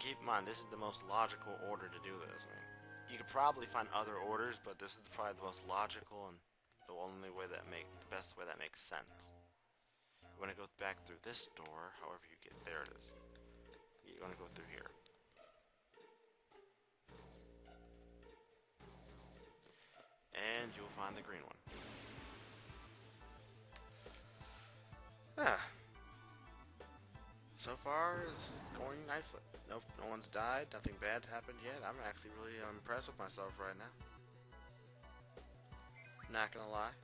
keep in mind, this is the most logical order to do this. I mean, you could probably find other orders, but this is probably the most logical and the only way that the best way that makes sense. You want to go back through this door, however you get there it is. You want to go through here. And you'll find the green one. Ah. So far, it's going nicely. Nope, no one's died, nothing bad's happened yet. I'm actually really impressed with myself right now. Not gonna lie.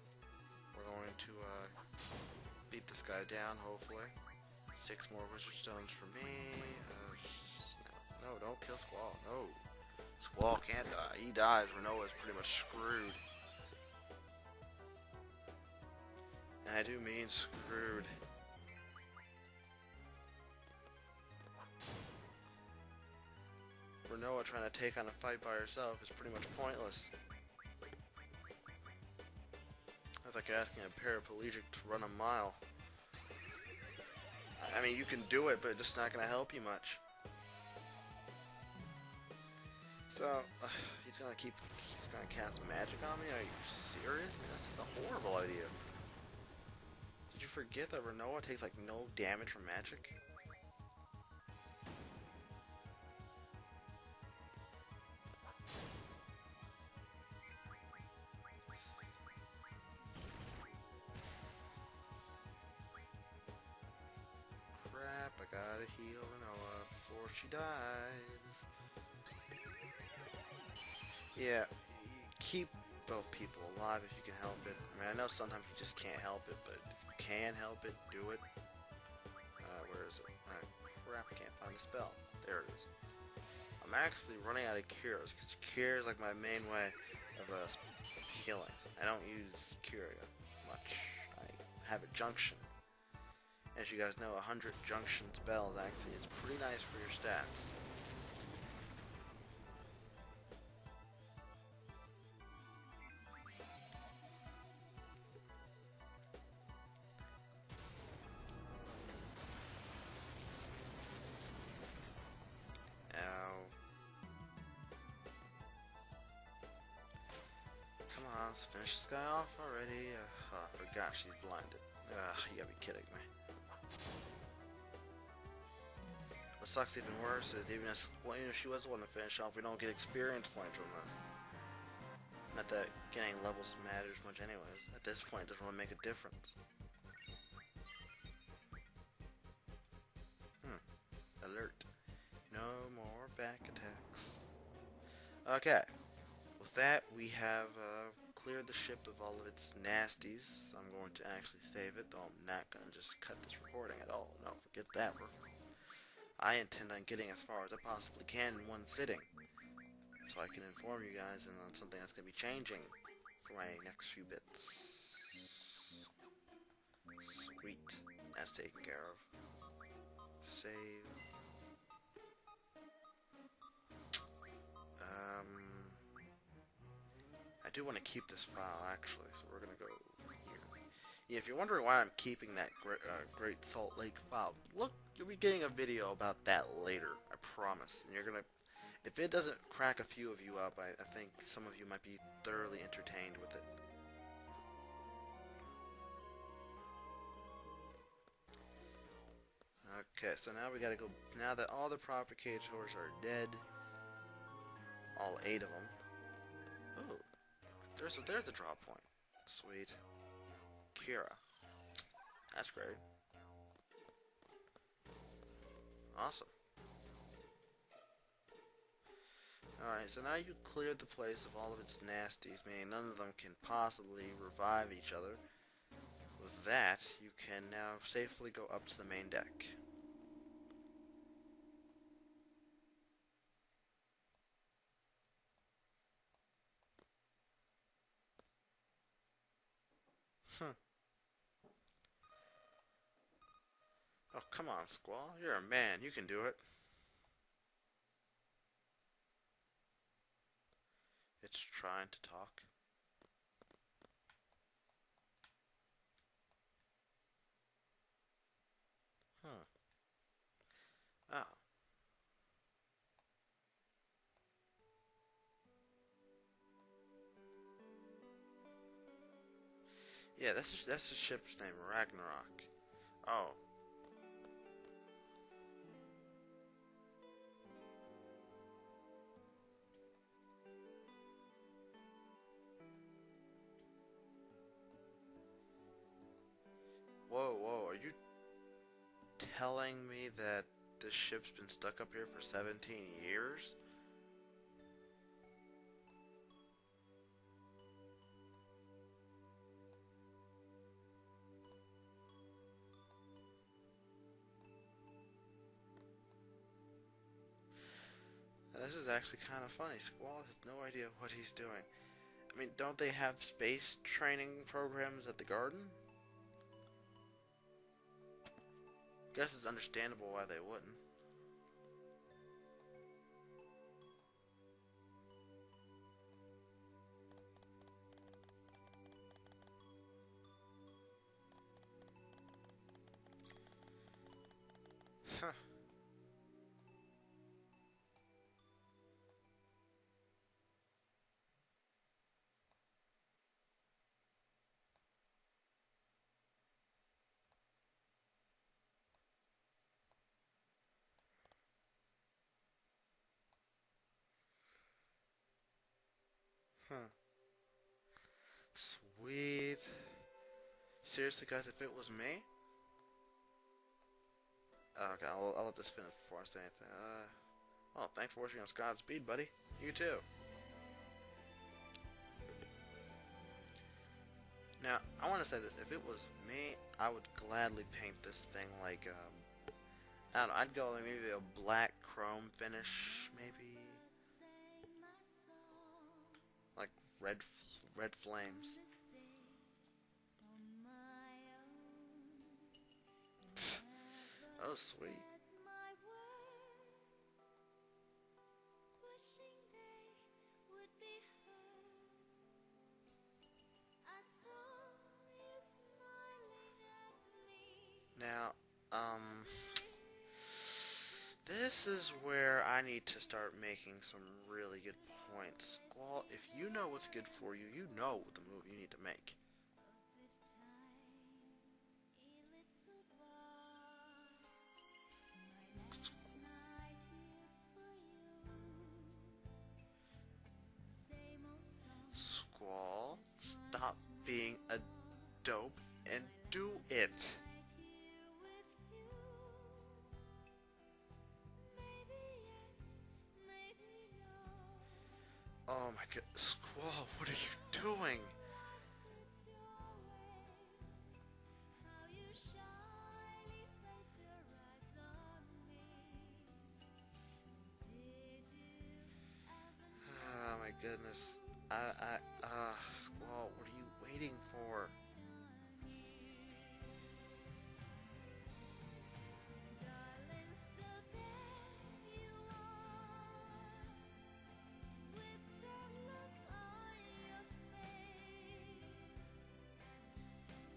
We're going to beat this guy down, hopefully. 6 more wizard stones for me. No, don't kill Squall. No. Squall can't die. He dies, Renoa's pretty much screwed. And I do mean screwed. Renoa trying to take on a fight by herself is pretty much pointless. That's like asking a paraplegic to run a mile. I mean, you can do it, but it's just not going to help you much. So, he's going to cast magic on me? Are you serious? That's a horrible idea. Did you forget that Renoa takes like no damage from magic? Crap, I gotta heal Renoa before she dies. Yeah, keep both people alive if you can help it. I mean, I know sometimes you just can't help it, but if you can help it, do it. Where is it? Crap, I can't find the spell. There it is. I'm actually running out of cures, because cure is like my main way of healing. I don't use cure much. I have a junction. As you guys know, 100 junction spells actually is pretty nice for your stats. Ow. Come on, let's finish this guy off already. I forgot she's blinded. You gotta be kidding me. What sucks even worse is even if she was the one to finish off, we don't get experience points from this. Not that getting levels matters much anyways. At this point, it doesn't really make a difference. Alert. No more back attacks. Okay. With that, we have cleared the ship of all of its nasties. I'm going to actually save it, though I'm not going to just cut this recording at all. No, forget that. I intend on getting as far as I possibly can in one sitting, so I can inform you guys on something that's going to be changing for my next few bits. Sweet. That's taken care of. Save. I do want to keep this file actually, so we're gonna go here. Yeah, if you're wondering why I'm keeping that Great Salt Lake file, look, you'll be getting a video about that later. I promise. And you're gonna, if it doesn't crack a few of you up, I think some of you might be thoroughly entertained with it. Okay, so now we gotta go. Now that all the provocators are dead, all 8 of them. Ooh. There's the drop point. Sweet. Kira. That's great. Awesome. Alright, so now you cleared the place of all of its nasties, meaning none of them can possibly revive each other. With that, you can now safely go up to the main deck. Oh, come on, Squall. You're a man. You can do it. It's trying to talk. Huh. Oh. Yeah, that's the ship's name, Ragnarok. Oh. Whoa, whoa, are you telling me that this ship's been stuck up here for 17 years? This is actually kind of funny. Squall has no idea what he's doing. I mean, don't they have space training programs at the garden? Guess it's understandable why they wouldn't. Huh. Huh. Sweet. Seriously, guys, if it was me... Okay, I'll let this finish before I say anything. Well, thanks for watching us Godspeed, buddy. You too. Now, I want to say this. If it was me, I would gladly paint this thing like, I don't know, I'd go like maybe a black chrome finish, maybe. Like red flames. Oh, sweet. Now, this is where I need to start making some really good points. Squall, if you know what's good for you, you know the move you need to make. Squall, stop being a dope and do it. Oh my god, Squall, what are you doing? Oh my goodness. Squall, what are you waiting for?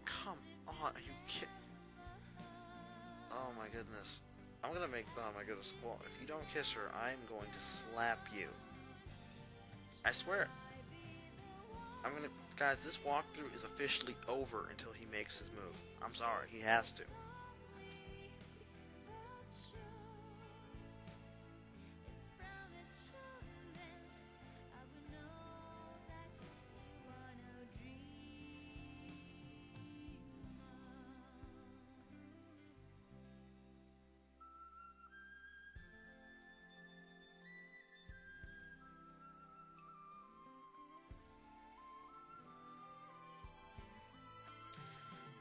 Come on, are you kidding? Oh my goodness. I'm gonna make oh my goodness, Squall, if you don't kiss her, I'm going to slap you. I swear. Guys, this walkthrough is officially over until he makes his move. I'm sorry, he has to.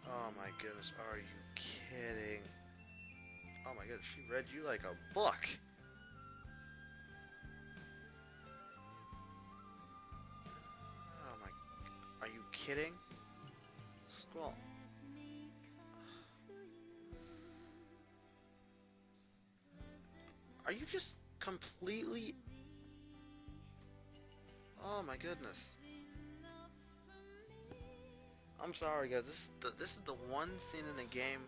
Oh my goodness, are you kidding? Oh my goodness, she read you like a book. Oh my, are you kidding? Squall. Are you just completely... Oh my goodness. I'm sorry guys, this is the one scene in the game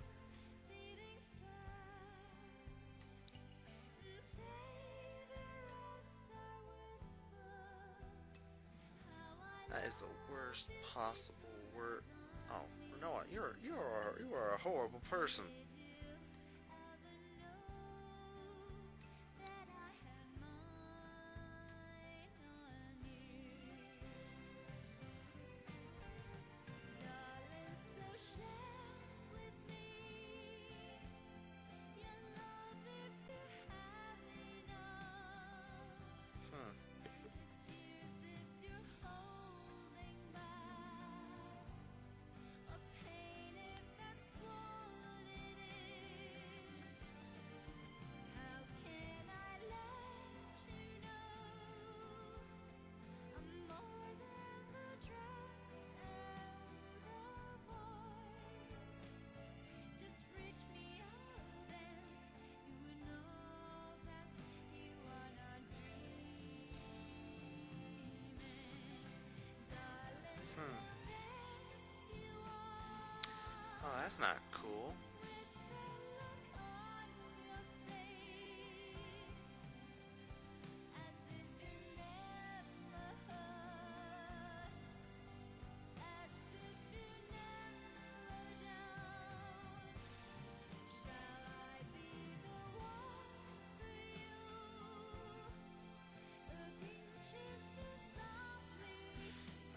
that is the worst possible word. Oh, Noah, you are a horrible person. Hmm. Hmm. Oh, that's not cool.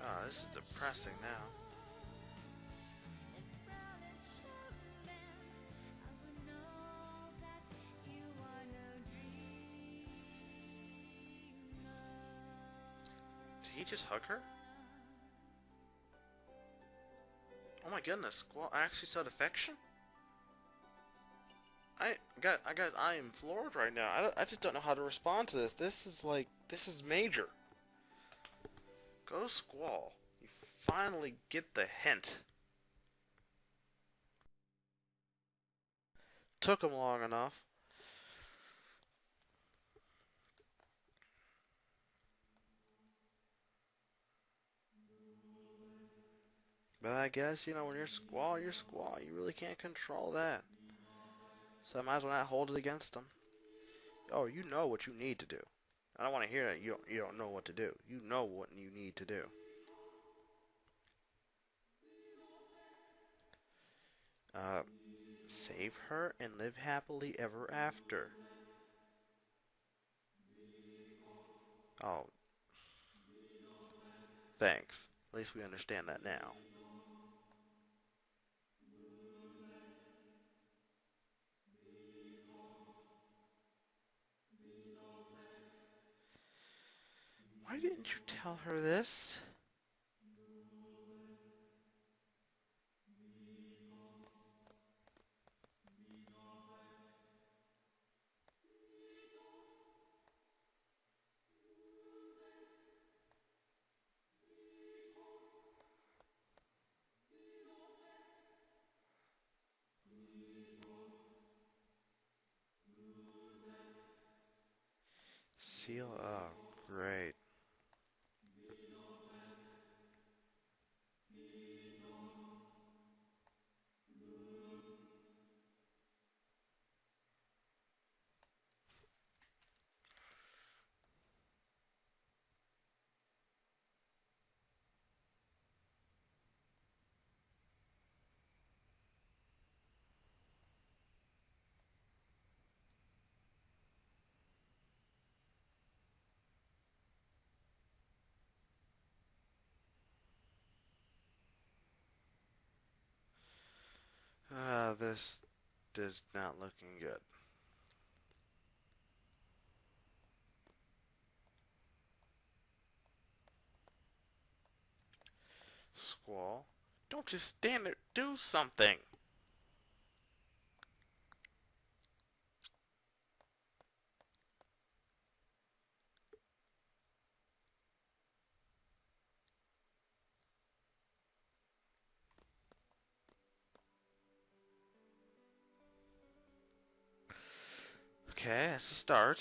Oh, this is depressing now. Did he just hug her? Oh my goodness, Squall actually showed affection? I am floored right now. I just don't know how to respond to this. This is major. Go Squall. You finally get the hint. Took him long enough. But I guess, when you're Squall, you're Squall. You really can't control that. So I might as well not hold it against him. Oh, you know what you need to do. I don't want to hear that you don't know what to do. You know what you need to do. Uh, Save her and live happily ever after. Oh, thanks. At least we understand that now. Why didn't you tell her this? Seal. Oh, great. This is not looking good. Squall, don't just stand there. Do something. Okay, that's a start.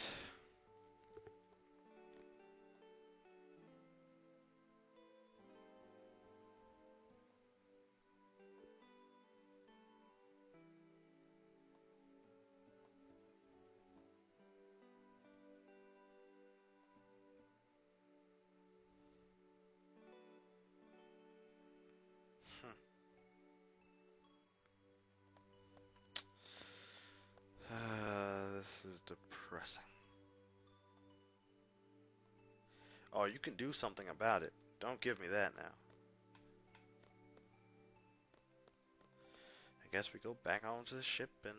Hmm. depressing. Oh, you can do something about it. Don't give me that now. I guess we go back onto the ship and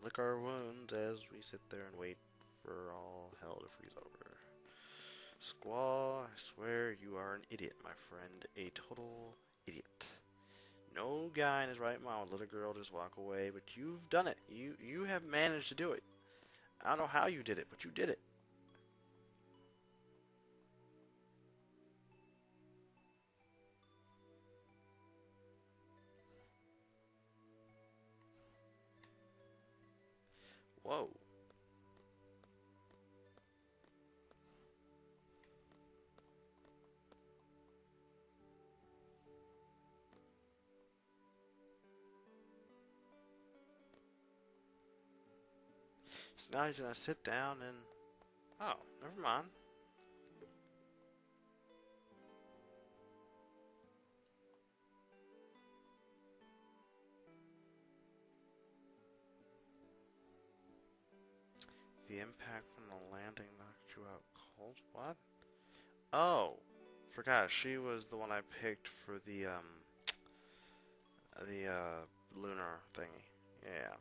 lick our wounds as we sit there and wait for all hell to freeze over. Squaw, I swear you are an idiot, my friend. A total idiot. No guy in his right mind would let a girl just walk away, but you've done it. You have managed to do it. I don't know how you did it, but you did it. Whoa. So now he's gonna sit down and... Oh, never mind. The impact from the landing knocked you out cold? What? Oh, forgot. She was the one I picked for the lunar thingy. Yeah.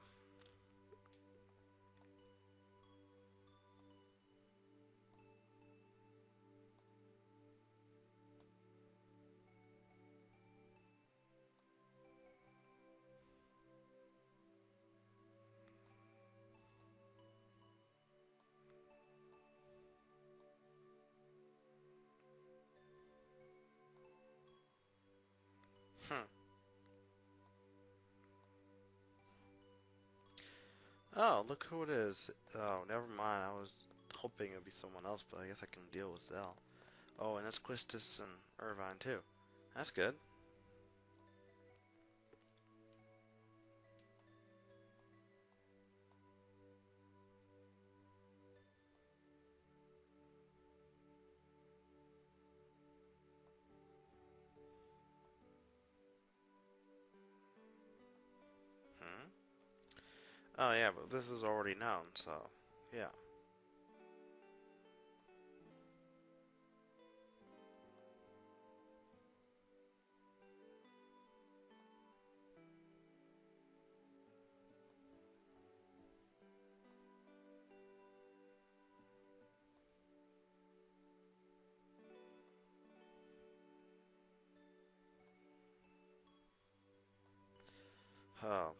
Hmm. Oh, look who it is. Oh, never mind. I was hoping it would be someone else, but I guess I can deal with Zell. Oh, and that's Quistis and Irvine, too. That's good. Hmm? Oh, yeah, but this is already known, so... Yeah. Oh,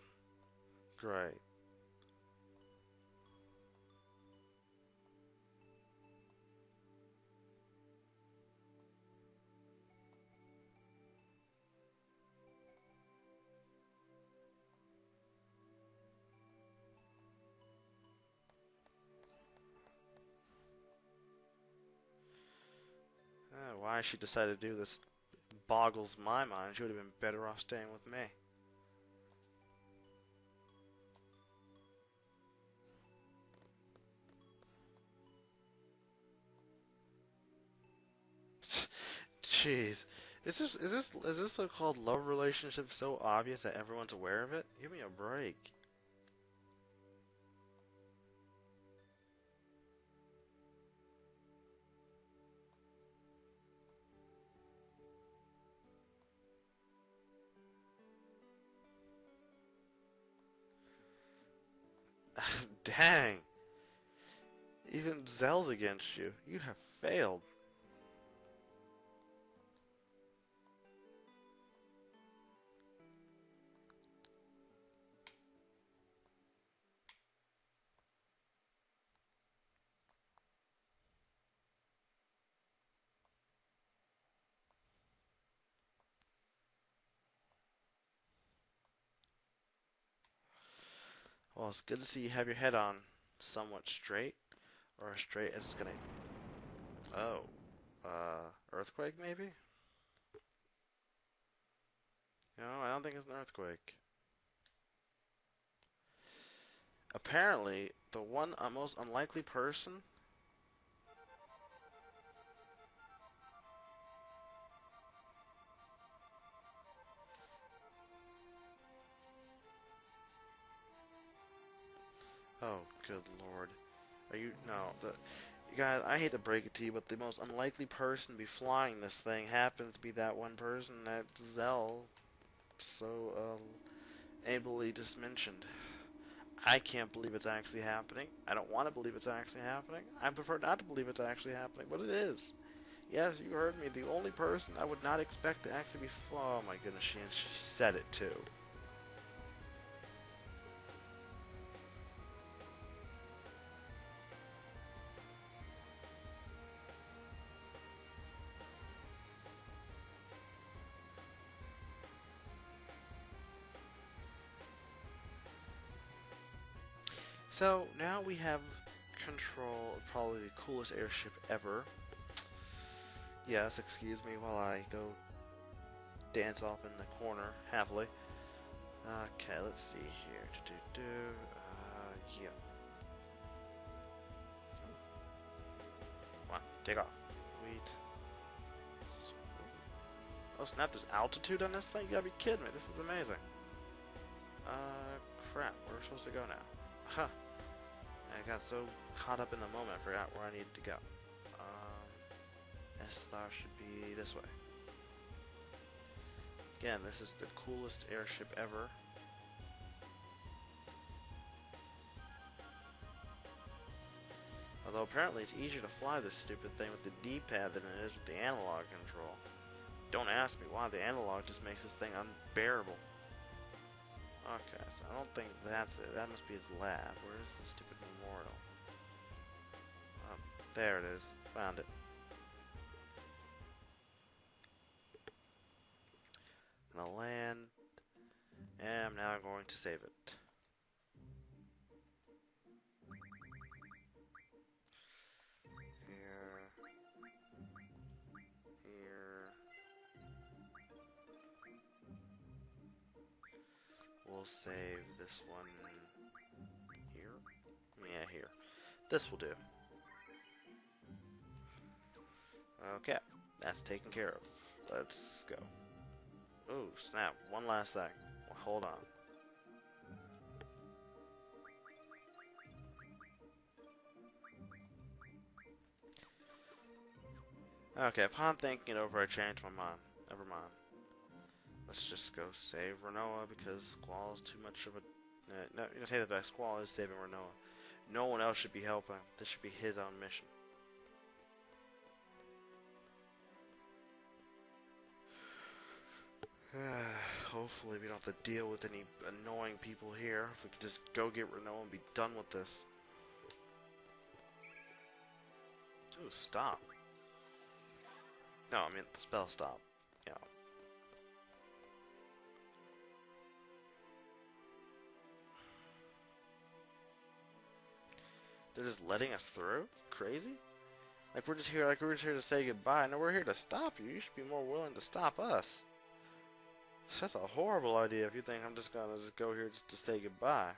great. Why she decided to do this boggles my mind. She would have been better off staying with me. Jeez. Is this so-called love relationship so obvious that everyone's aware of it? Give me a break. Dang. Even Zell's against you. You have failed. Well, it's good to see you have your head on somewhat straight. Or as straight as it's gonna... Oh. Earthquake maybe? No, I don't think it's an earthquake. Apparently, the one most unlikely person... Oh, good lord. Are you... No, you guys, I hate to break it to you, but the most unlikely person to be flying this thing happens to be that one person that Zell so, ably just mentioned. I can't believe it's actually happening. I don't want to believe it's actually happening. I prefer not to believe it's actually happening, but it is. Yes, you heard me. The only person I would not expect to actually be... Oh my goodness, she said it too. So now we have control of probably the coolest airship ever. Yes, excuse me while I go dance off in the corner happily. Okay, let's see here. Yeah. Come on, take off. Wait. Oh snap, there's altitude on this thing? You gotta be kidding me. This is amazing. Crap. Where are we supposed to go now? Huh. I got so caught up in the moment, I forgot where I needed to go. S-Star should be this way. Again, this is the coolest airship ever. Although apparently it's easier to fly this stupid thing with the D-pad than it is with the analog control. Don't ask me why, the analog just makes this thing unbearable. Okay, so I don't think that's it. That must be his lab. Where is the stupid memorial? Oh, there it is. Found it. I'm gonna land, and I'm now going to save it. Here. Here. We'll save this one here. Yeah, here. This will do. Okay, that's taken care of. Let's go. Oh, snap. One last thing. Well, hold on. Okay, upon thinking it over, I changed my mind. Never mind. Let's just go save Renoa because Squall is too much of a... no, you take that back. Squall is saving Renoa. No one else should be helping. This should be his own mission. Hopefully we don't have to deal with any annoying people here. If we could just go get Renoa and be done with this. Ooh, stop. No, I mean the spell stop. Yeah. They're just letting us through? Crazy? Like we're just here to say goodbye. No, we're here to stop you. You should be more willing to stop us. That's a horrible idea if you think I'm just gonna go here just to say goodbye.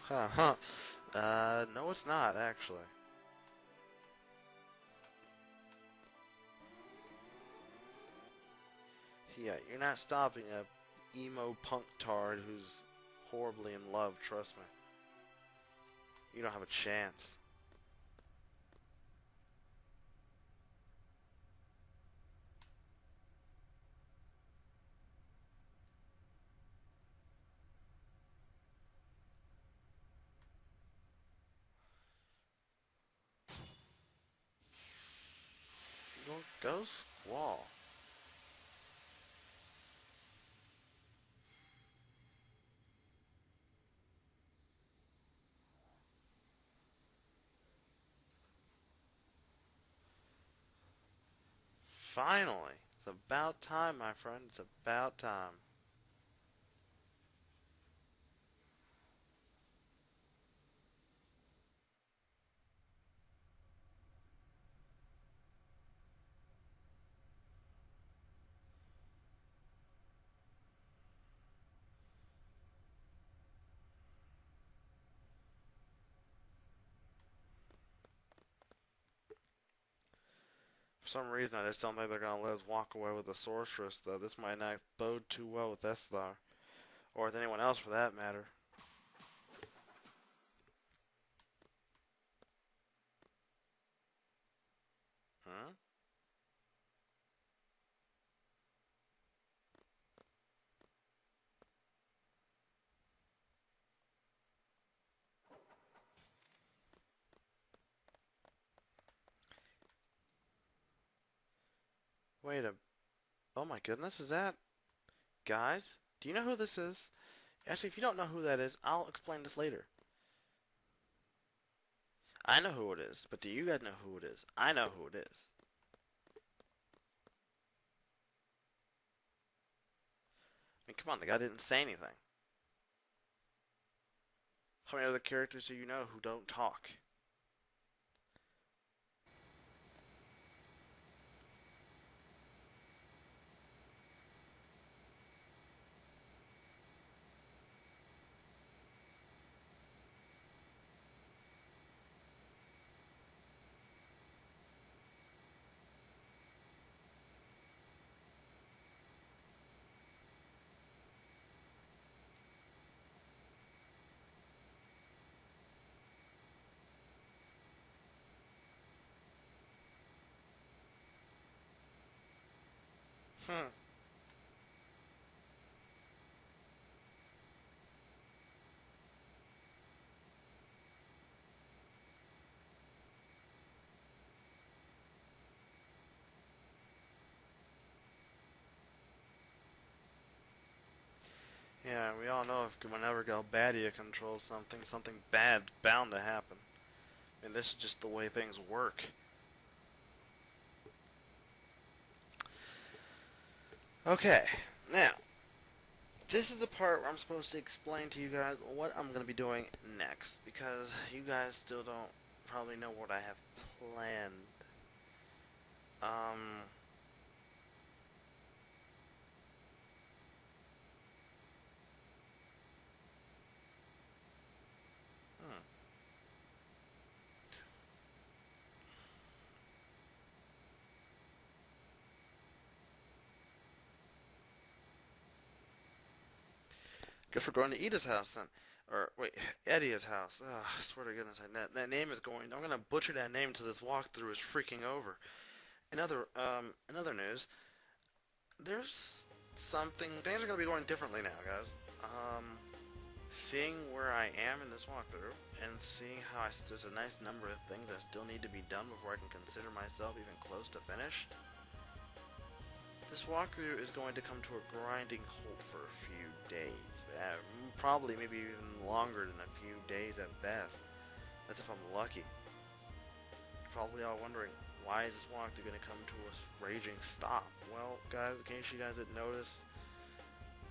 Huh. No it's not, actually. Yeah, you're not stopping a emo punk tard who's horribly in love, trust me. You don't have a chance. Go Squall. Finally. It's about time, my friend. It's about time. For some reason, I just don't think they're gonna let us walk away with the sorceress, though. This might not bode too well with Esthar, or with anyone else for that matter. Huh? Wait a... Oh my goodness, is that... Guys? Do you know who this is? Actually, if you don't know who that is, I'll explain this later. I know who it is, but do you guys know who it is? I know who it is. I mean, come on, the guy didn't say anything. How many other characters do you know who don't talk? Hmm. Yeah, we all know if whenever Galbadia controls something, something bad's bound to happen. And this is just the way things work. Okay, now, this is the part where I'm supposed to explain to you guys what I'm going to be doing next, because you guys still don't probably know what I have planned. Um, hmm. Good for going to Ida's house then. Or, wait, Edia's house. Ugh, I swear to goodness, that name is going... I'm going to butcher that name until this walkthrough is freaking over. In other news, there's something... Things are going to be going differently now, guys. Seeing where I am in this walkthrough, and seeing how there's a nice number of things that still need to be done before I can consider myself even close to finished, this walkthrough is going to come to a grinding halt for a few days. Probably maybe even longer than a few days at best. That's if I'm lucky. You're probably all wondering, why is this walkthrough going to come to a raging stop? Well, guys, in case you guys didn't notice,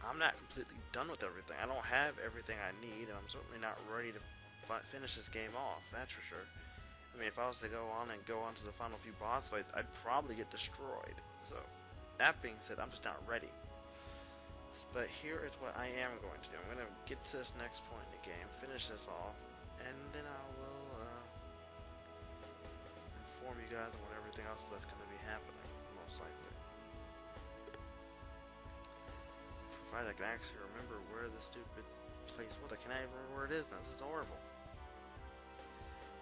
I'm not completely done with everything. I don't have everything I need, and I'm certainly not ready to finish this game off, that's for sure. I mean, if I was to go on to the final few boss fights, I'd probably get destroyed. So, that being said, I'm just not ready. But here is what I am going to do. I'm going to get to this next point in the game, finish this off, and then I will inform you guys on what everything else that's going to be happening, most likely. Provided I can actually remember where the stupid place was. I cannot even remember where it is now. This is horrible.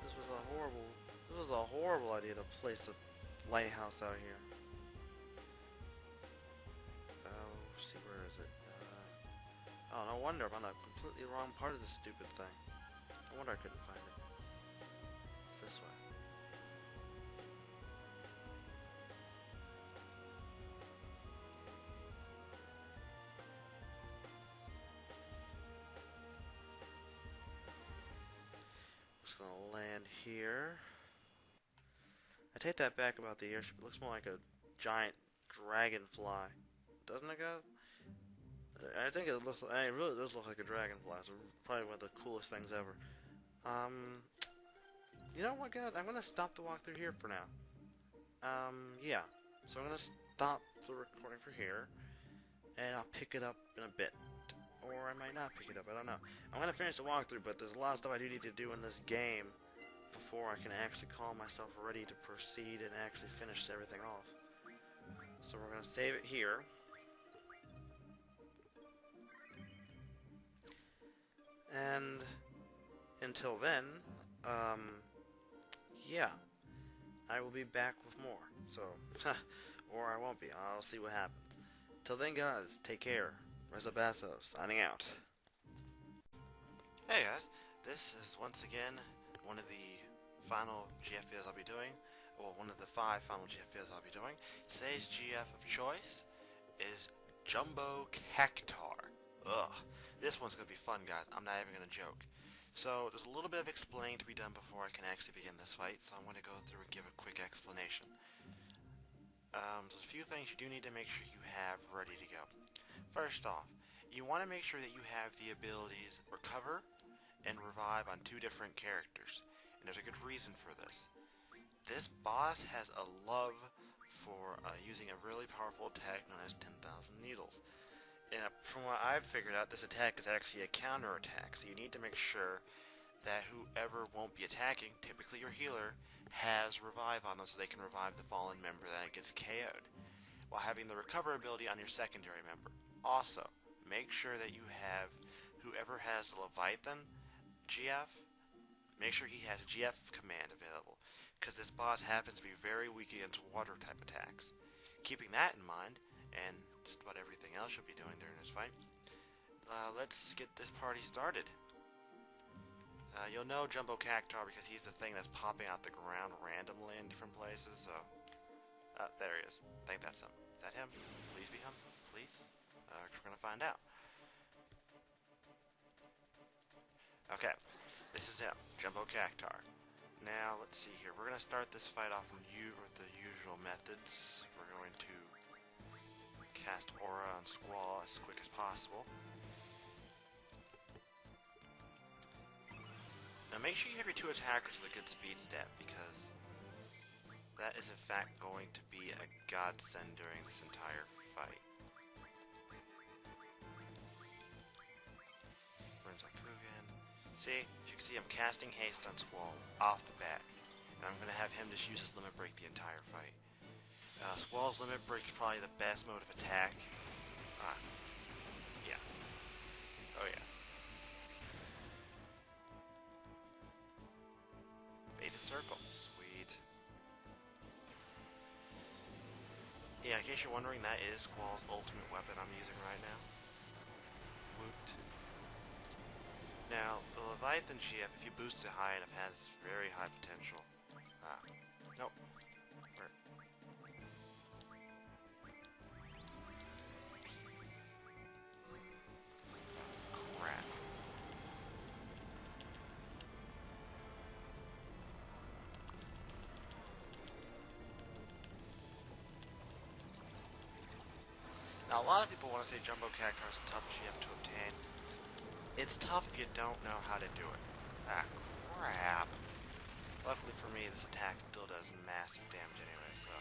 This was a horrible... This was a horrible idea to place a lighthouse out here. See, where is it? Oh, no wonder I'm on a completely wrong part of this stupid thing. No wonder I couldn't find it. It's this way. I'm just gonna land here. I take that back about the airship. It looks more like a giant dragonfly. Doesn't it, guys? I think it looks. It really does look like a dragonfly. It's probably one of the coolest things ever. Um, you know what, guys? I'm gonna stop the walkthrough here for now. Yeah. So I'm gonna stop the recording for here, and I'll pick it up in a bit, or I might not pick it up. I don't know. I'm gonna finish the walkthrough, but there's a lot of stuff I do need to do in this game before I can actually call myself ready to proceed and actually finish everything off. So we're going to save it here. And until then, yeah, I will be back with more. So, or I won't be. I'll see what happens. Till then, guys, take care. Resobaso, signing out. Hey guys, this is once again one of the final GFs I'll be doing. Well, one of the 5 final GFs I'll be doing. Today's GF of choice is Jumbo Cactar. Ugh. This one's going to be fun, guys. I'm not even going to joke. So, there's a little bit of explaining to be done before I can actually begin this fight, so I'm going to go through and give a quick explanation. There's a few things you do need to make sure you have ready to go. First off, you want to make sure that you have the abilities Recover and Revive on 2 different characters, and there's a good reason for this. This boss has a love for using a really powerful attack known as 10,000 Needles. And from what I've figured out, this attack is actually a counter attack, so you need to make sure that whoever won't be attacking, typically your healer, has Revive on them so they can revive the fallen member that gets KO'd, while having the Recover ability on your secondary member. Also, make sure that you have whoever has the Leviathan GF, make sure he has a GF command available, because this boss happens to be very weak against water type attacks. Keeping that in mind, and just about everything else you'll be doing during this fight, let's get this party started. You'll know Jumbo Cactar because he's the thing that's popping out the ground randomly in different places, so... there he is. I think that's him. Is that him? Please be him. Please? We're gonna find out. Okay. This is him. Jumbo Cactar. Now, let's see here. We're gonna start this fight off with the usual methods. We're going to cast Aura on Squall as quick as possible. Now make sure you have your 2 attackers with a good speed stat, because that is in fact going to be a godsend during this entire fight. Burns on Kugan. See, as you can see I'm casting haste on Squall off the bat. And I'm going to have him just use his limit break the entire fight. Squall's limit break is probably the best mode of attack. Yeah. Oh yeah. Faded Circle. Sweet. Yeah, in case you're wondering, that is Squall's ultimate weapon I'm using right now. Woot. Now, the Leviathan GF, if you boost it high enough, has very high potential. Nope. Where? Crap. Now, a lot of people want to say Jumbo Cactar is a tough GF to obtain. It's tough if you don't know how to do it. Crap. Luckily for me, this attack still does massive damage anyway, so...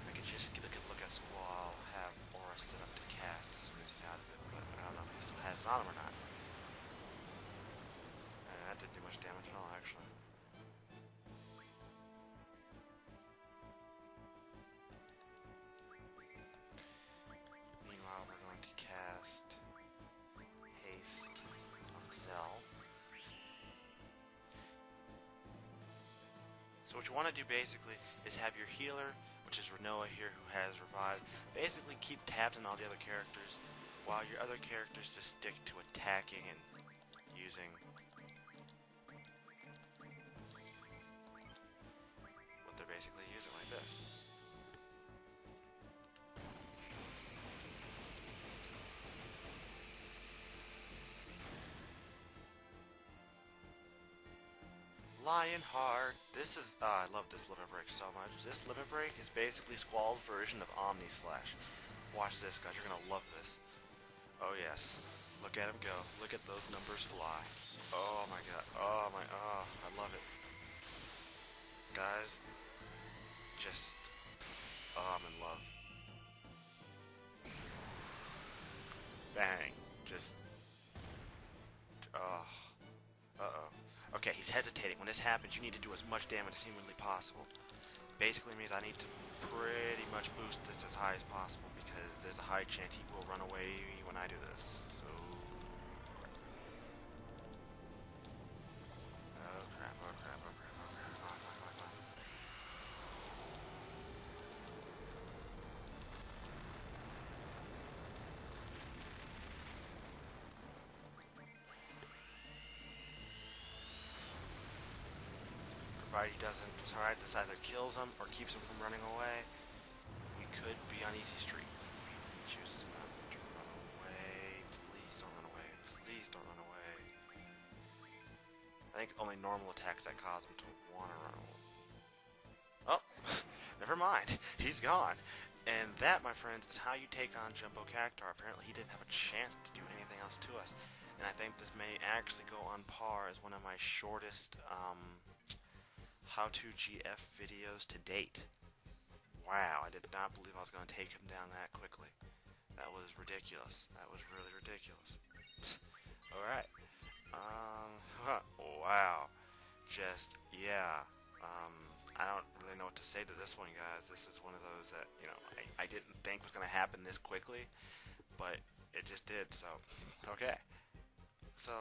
I could just get a good look at Squall, have Aura set up to cast as soon as he's out of it, but I don't know if he still has it on him or not. That didn't do much damage at all, actually. Meanwhile, we're going to cast Haste on Zell. So what you want to do basically is have your healer, which is Renoa here who has Revive, basically keep tabs on all the other characters, while your other characters just stick to attacking and using what they're basically using, like this. Lionheart. This is, I love this limit break so much. This limit break is basically Squall's version of Omni Slash. Watch this, guys. You're gonna love this. Oh yes. Look at him go. Look at those numbers fly. Oh my god. Oh my. Oh, I love it. Guys, just. Oh, I'm in love. Bang. Just. Oh. Uh oh. Okay, he's hesitating. When this happens, you need to do as much damage as humanly possible. Basically means I need to pretty much boost this as high as possible because there's a high chance he will run away when I do this. So, oh crap, oh crap, oh crap, oh crap. Come on, come on, come on, come on. Provided he doesn't, sorry, this either kills him or keeps him from running away, we could be on easy street. He chooses not to run away. Please don't run away. Please don't run away. I think only normal attacks that cause him to want to run away. Oh, never mind. He's gone. And that, my friends, is how you take on Jumbo Cactar. Apparently he didn't have a chance to do anything else to us. And I think this may actually go on par as one of my shortest how-to GF videos to date. Wow, I did not believe I was going to take him down that quickly. That was ridiculous. That was really ridiculous. Alright. Wow. Just, yeah. I don't really know what to say to this one, guys. This is one of those that, you know, I didn't think was going to happen this quickly, but it just did, so, okay. So,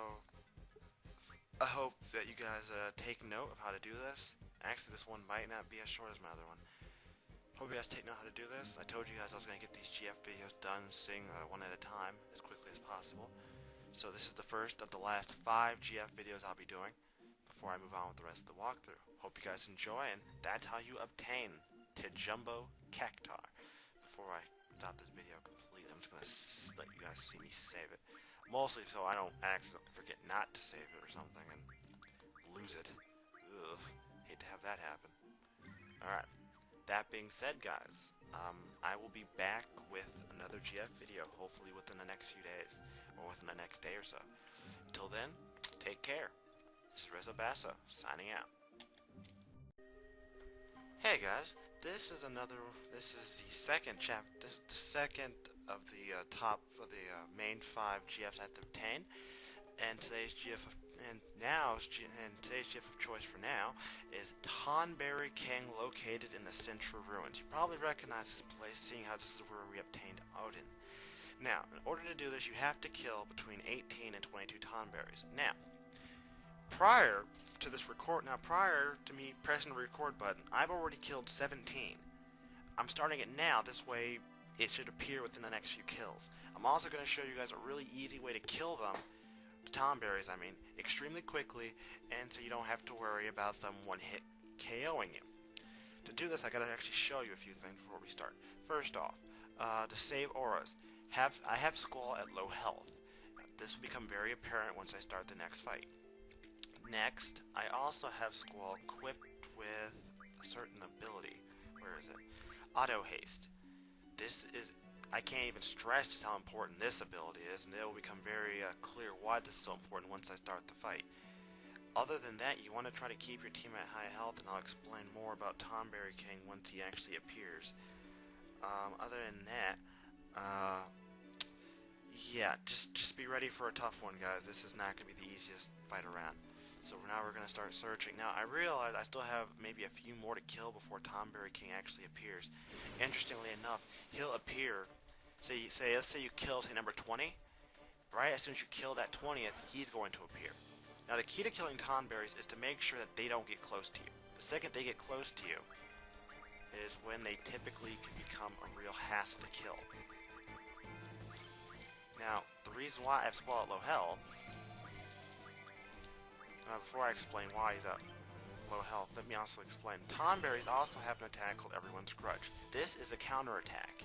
I hope that you guys take note of how to do this. Actually, this one might not be as short as my other one. Hope you guys take note how to do this. I told you guys I was going to get these GF videos done, seeing one at a time, as quickly as possible. So this is the first of the last 5 GF videos I'll be doing before I move on with the rest of the walkthrough. Hope you guys enjoy, and that's how you obtain to Jumbo Cactar. Before I stop this video completely, I'm just going to let you guys see me save it. Mostly so I don't accidentally forget not to save it or something and lose it. Ugh, hate to have that happen. Alright, that being said, guys, I will be back with another GF video, hopefully within the next few days, or within the next day or so. Until then, take care. This is Resobaso, signing out. Hey guys, this is the second chapter, this is the second of the top of the main 5 GFs I have to obtain, and today's GF of choice for now is Tonberry King, located in the Central Ruins. You probably recognize this place, seeing how this is where we obtained Odin. Now, in order to do this, you have to kill between 18 and 22 Tonberries. Now, prior to me pressing the record button, I've already killed 17. I'm starting it now, this way it should appear within the next few kills. I'm also going to show you guys a really easy way to kill them, Tonberries, I mean, extremely quickly, and so you don't have to worry about them one-hit KOing you. To do this, I gotta actually show you a few things before we start. First off, to save auras, I have Squall at low health. This will become very apparent once I start the next fight. Next, I also have Squall equipped with a certain ability. Where is it? Auto Haste. This is, I can't even stress just how important this ability is, and it will become very clear why this is so important once I start the fight. Other than that, you want to try to keep your team at high health, and I'll explain more about Tonberry King once he actually appears. Other than that, yeah, just be ready for a tough one, guys. This is not going to be the easiest fight around. So now we're going to start searching. Now, I realize I still have maybe a few more to kill before Tonberry King actually appears. Interestingly enough, he'll appear, let's say you kill, say, number 20, right? As soon as you kill that 20th, he's going to appear. Now, the key to killing Tonberries is to make sure that they don't get close to you. The second they get close to you is when they typically can become a real hassle to kill. Now, the reason why I have Squall at low health, before I explain why he's at low health, let me also explain. Tonberries also have an attack called Everyone's Grudge. This is a counterattack.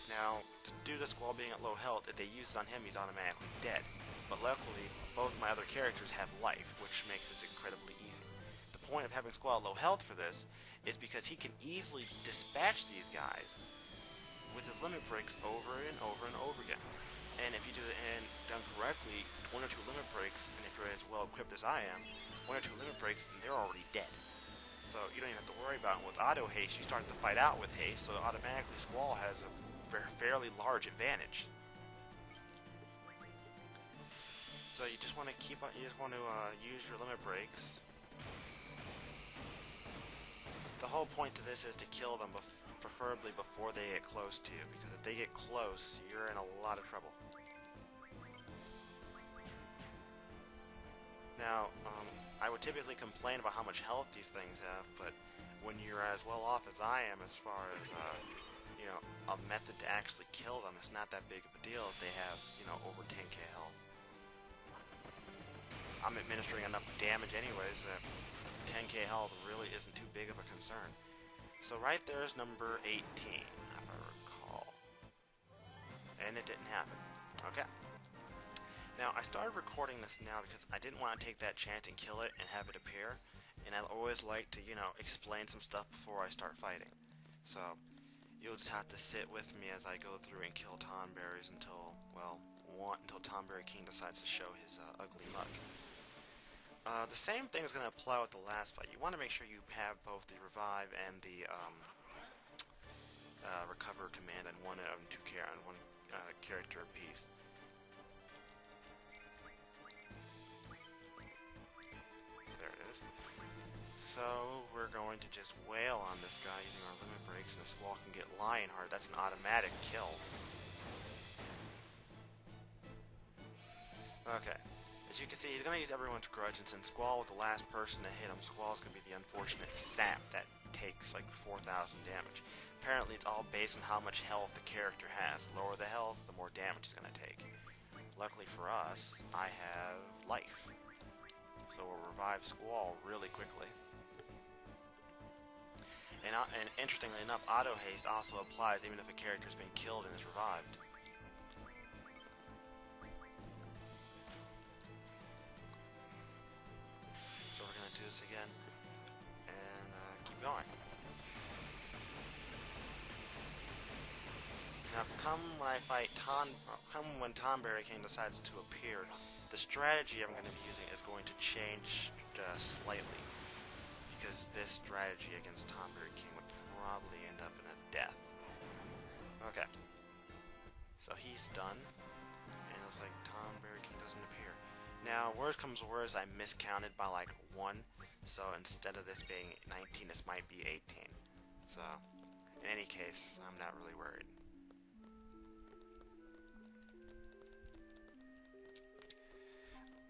Now, to do this while being at low health, if they use it on him, he's automatically dead. But luckily, both my other characters have life, which makes this incredibly easy. The point of having Squall at low health for this is because he can easily dispatch these guys with his limit breaks over and over and over again. And if you do it done correctly, 1 or 2 limit breaks, and if you're as well equipped as I am, 1 or 2 limit breaks, and they're already dead. So you don't even have to worry about it. With auto haste, you start the fight out with haste, so automatically Squall has a fairly large advantage. So you just want to use your limit breaks. The whole point to this is to kill them, preferably before they get close to you, because if they get close, you're in a lot of trouble. Now, I would typically complain about how much health these things have, but when you're as well off as I am as far as, you know, a method to actually kill them, it's not that big of a deal if they have, you know, over 10k health. I'm administering enough damage anyways that 10k health really isn't too big of a concern. So right there is number 18, if I recall. And it didn't happen. Okay. Now, I started recording this now because I didn't want to take that chance and kill it and have it appear. And I always like to, you know, explain some stuff before I start fighting. So, you'll just have to sit with me as I go through and kill Tonberries until, well, until Tonberry King decides to show his ugly mug. The same thing is going to apply with the last fight. You want to make sure you have both the revive and the recover command on one character apiece. There it is. So we're going to just wail on this guy using our limit breaks, and Squall can get Lionheart. That's an automatic kill. Okay. As you can see, he's going to use everyone's grudge, and since Squall was the last person to hit him, Squall's going to be the unfortunate sap that takes like 4,000 damage. Apparently it's all based on how much health the character has. The lower the health, the more damage it's going to take. Luckily for us, I have life. So we'll revive Squall really quickly. And interestingly enough, auto haste also applies even if a character's been killed and is revived. So we're gonna do this again and keep going. Now, come when Tonberry King decides to appear, the strategy I'm going to be using is going to change slightly, because this strategy against Tonberry King would probably end up in a death. Okay. So he's done, and it looks like Tonberry King doesn't appear. Now, worst comes to worst, I miscounted by like 1, so instead of this being 19, this might be 18. So, in any case, I'm not really worried.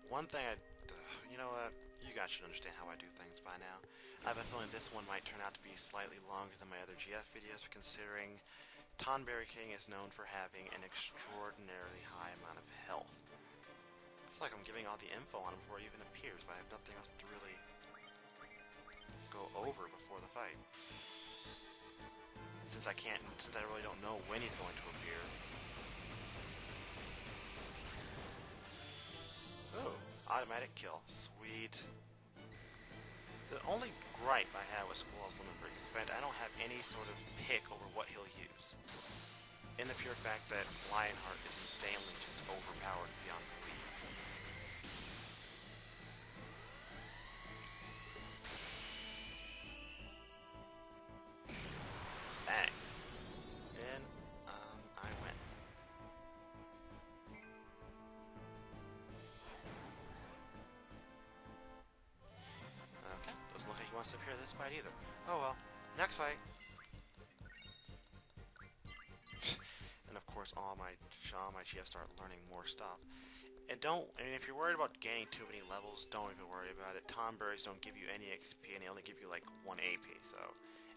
One thing you know what, you guys should understand how I do things by now. I have a feeling this one might turn out to be slightly longer than my other GF videos, considering Tonberry King is known for having an extraordinarily high amount of health. It's like I'm giving all the info on him before he even appears, but I have nothing else to really go over before the fight. Since I really don't know when he's going to appear. Oh, automatic kill. Sweet. The only gripe I have with Squall's limit break is the fact I don't have any sort of pick over what he'll use. In the pure fact that Lionheart is insanely just overpowered beyond belief. Bang. And, I win. Okay, doesn't look like he wants to appear this fight either. Oh well, next fight. And of course, all my GFs start learning more stuff. And if you're worried about gaining too many levels, don't even worry about it. Tonberries don't give you any XP, and they only give you like 1 AP. So,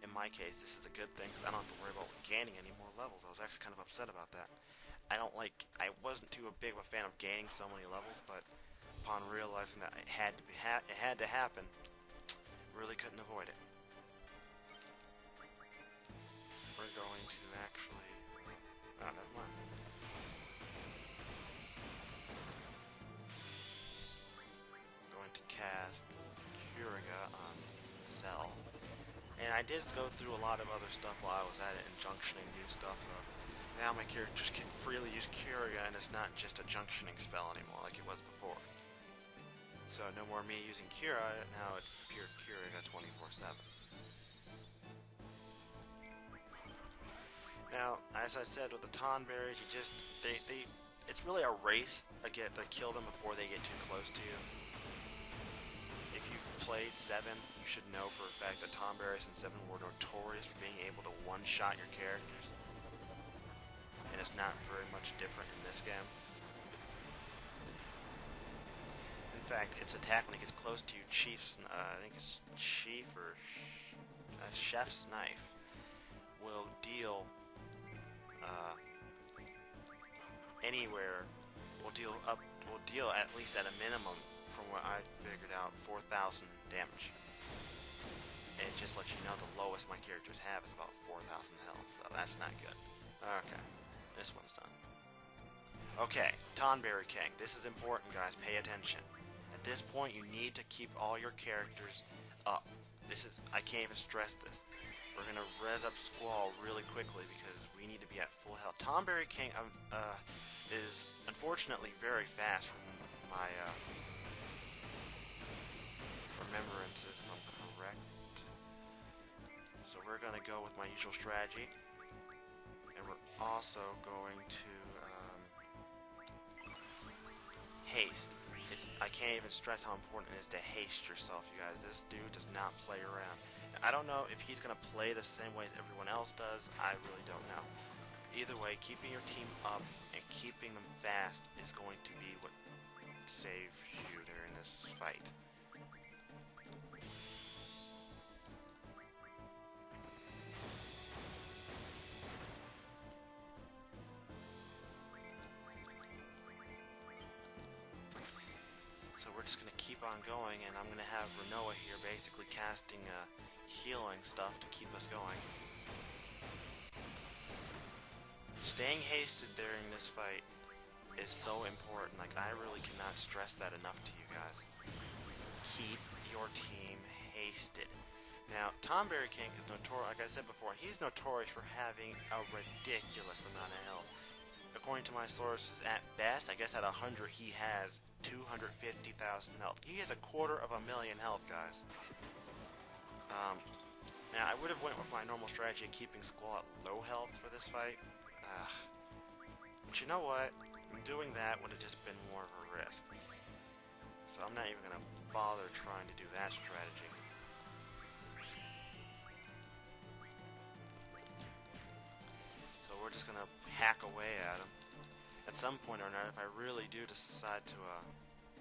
in my case, this is a good thing because I don't have to worry about gaining any more levels. I was actually kind of upset about that. I wasn't too big of a fan of gaining so many levels, but upon realizing that it had to happen, really couldn't avoid it. We're going to actually... Oh, never mind. Going to cast Curiga on Zell. And I did go through a lot of other stuff while I was at it and junctioning new stuff, so now my characters can freely use Curiga, and it's not just a junctioning spell anymore like it was before. So no more me using Cura, now it's pure Curiga 24/7. Now, as I said with the Tonberries, it's really a race to kill them before they get too close to you. If you've played 7, you should know for a fact that Tomberries in 7 were notorious for being able to one-shot your characters. And it's not very much different in this game. In fact, its attack when it gets close to you, I think it's Chief or Chef's Knife, will deal anywhere. Will deal at least at a minimum, from what I figured out, 4,000 damage. And just let you know, the lowest my characters have is about 4,000 health, so that's not good. Okay, this one's done. Okay, Tonberry King. This is important, guys. Pay attention. At this point, you need to keep all your characters up. I can't even stress this. We're gonna res up Squall really quickly because we need to be at full health. Tonberry King is unfortunately very fast from my remembrances, if I'm correct. So we're gonna go with my usual strategy, and we're also going to haste. I can't even stress how important it is to haste yourself, you guys. This dude does not play around. I don't know if he's going to play the same way as everyone else does. I really don't know. Either way, keeping your team up and keeping them fast is going to be what saves you during this fight. So we're just going to keep on going, and I'm going to have Renoa here basically casting healing stuff to keep us going. Staying hasted during this fight is so important. Like, I really cannot stress that enough to you guys. Keep your team hasted. Now, Tonberry King is notorious, like I said before, he's notorious for having a ridiculous amount of health. According to my sources, at best, I guess at 100, he has 250,000 health. He has 250,000 health, guys. Now, I would have went with my normal strategy of keeping Squall at low health for this fight. But you know what? Doing that would have just been more of a risk. So I'm not even going to bother trying to do that strategy. So we're just going to hack away at him. At some point or another, if I really do decide to,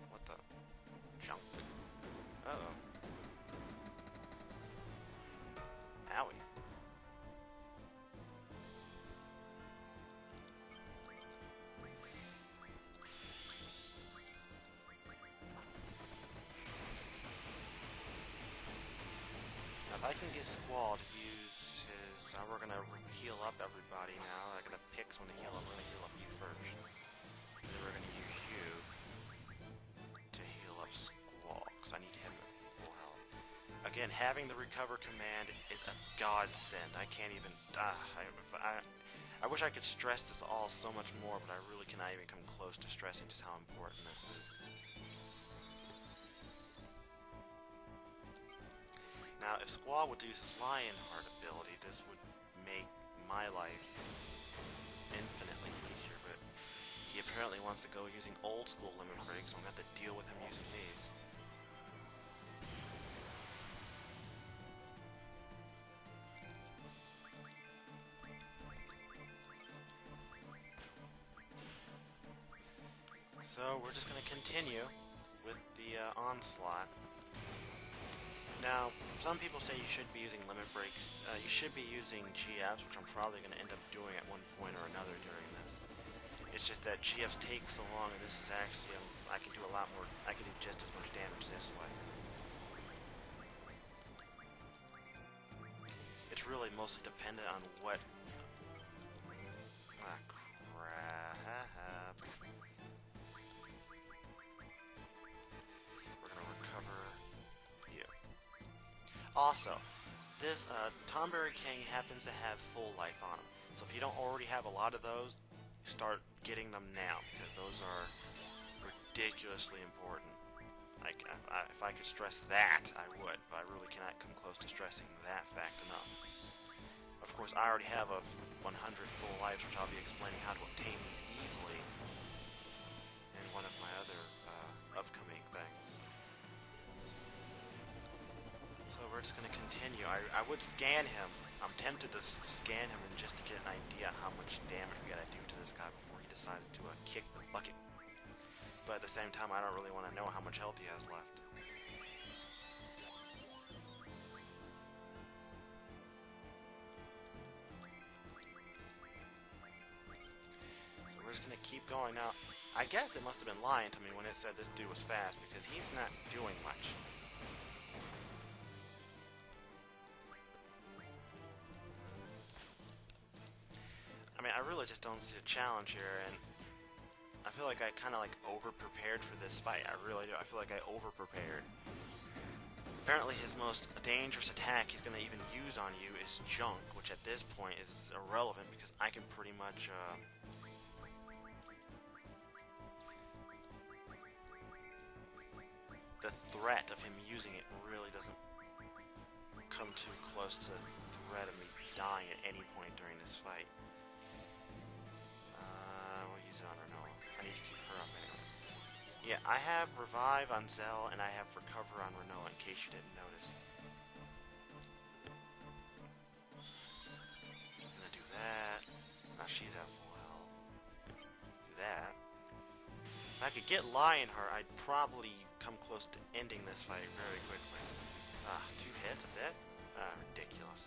what the? Jump. Uh-oh. Owie. Now, if I can get Squall to use his, we're gonna heal up everybody now. I'm gonna pick someone to heal up. We're gonna heal up you first. And then we're gonna use you to heal up Squall, because I need him at full health. Again, having the recover command is a godsend. I can't even. I wish I could stress this all so much more, but I really cannot even come close to stressing just how important this is. Now, if Squall would use his Lionheart ability, this would make my life infinitely easier, but he apparently wants to go using old school limit breaks, so I'm going to have to deal with him using these. So we're just going to continue with the onslaught. Now, some people say you should be using limit breaks. You should be using GFs, which I'm probably going to end up doing at one point or another during this. It's just that GFs take so long, and this is actually, I can do a lot more, I can do just as much damage this way. It's really mostly dependent on what... Ah, crap. We're going to recover you. Also, this Tonberry King happens to have full life on him. So if you don't already have a lot of those, start getting them now, because those are ridiculously important. Like, if I could stress that, I would, but I really cannot come close to stressing that fact enough. Of course, I already have a 100 full lives, which I'll be explaining how to obtain these easily So we're just gonna continue. I would scan him. I'm tempted to scan him and just to get an idea how much damage we gotta do to this guy before he decides to kick the bucket. But at the same time, I don't really want to know how much health he has left. So we're just gonna keep going now. I guess it must have been lying to me when it said this dude was fast, because he's not doing much. I mean, I really just don't see a challenge here, and I feel like I kind of like over-prepared for this fight. I really do. I feel like I over-prepared. Apparently his most dangerous attack he's going to even use on you is junk, which at this point is irrelevant because I can pretty much... the threat of him using it really doesn't come too close to the threat of me dying at any point during this fight. We'll use it on Renault. I need to keep her up anyways. Yeah, I have Revive on Zell and I have Recover on Renault in case you didn't notice. I'm gonna do that. Now she's at full health. Do that. If I could get Lionheart, I'd probably come close to ending this fight very quickly. 2 hits, is it? Ridiculous.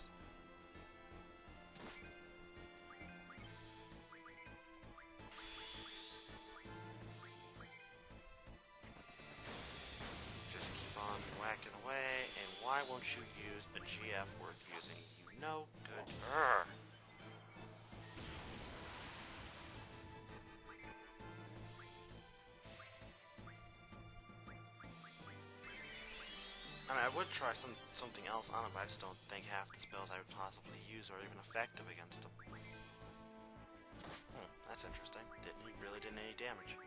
Just keep on whacking away, and why won't you use a GF worth using? You know good. Urgh. I mean, I would try something else on him, but I just don't think half the spells I would possibly use are even effective against him. That's interesting. He really didn't any damage.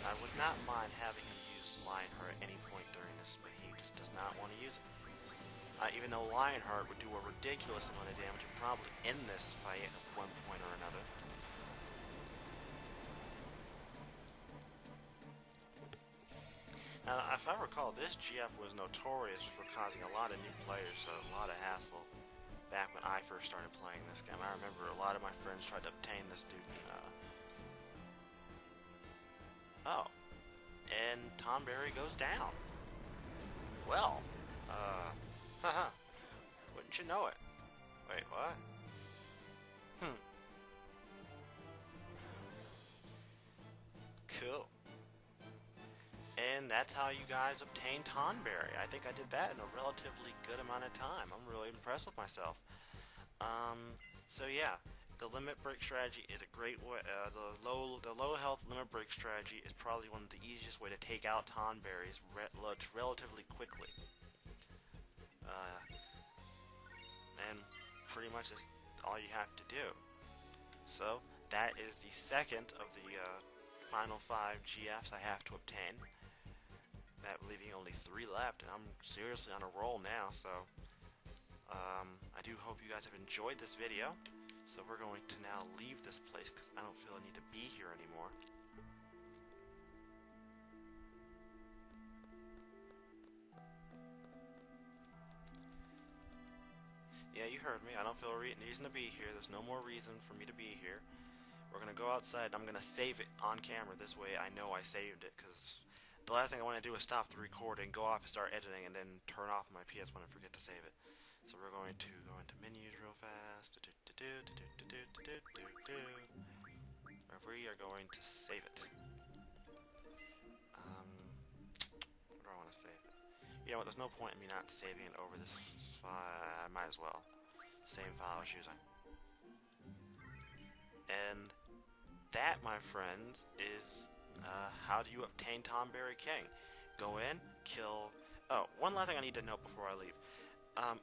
I would not mind having him use Lionheart at any point during this, but he just does not want to use it. Even though Lionheart would do a ridiculous amount of damage and probably end this fight at one point or another. Now, if I recall, this GF was notorious for causing a lot of new players, so a lot of hassle back when I first started playing this game. I remember a lot of my friends tried to obtain this dude. Oh. And Tonberry goes down. Well, haha. Wouldn't you know it? Wait, what? Cool. And that's how you guys obtain Tonberry. I think I did that in a relatively good amount of time. I'm really impressed with myself. So yeah, the limit break strategy is a great way. The low health limit break strategy is probably one of the easiest way to take out Tonberries relatively quickly. And pretty much that's all you have to do. So that is the second of the final 5 GFs I have to obtain. That leaving only 3 left, and I'm seriously on a roll now, so I do hope you guys have enjoyed this video. So we're going to now leave this place because I don't feel I need to be here anymore. Yeah, you heard me. I don't feel a reason to be here. There's no more reason for me to be here. We're going to go outside, and I'm going to save it on camera. This way I know I saved it, because the last thing I want to do is stop the recording, go off and start editing, and then turn off my PS1 and forget to save it. So we're going to go into menus real fast. We are going to save it. Where do I want to save it? You know what, there's no point in me not saving it over this file. I might as well. Same file I was using. And that, my friends, is how do you obtain Tonberry King. Go in, kill... Oh, one last thing I need to note before I leave.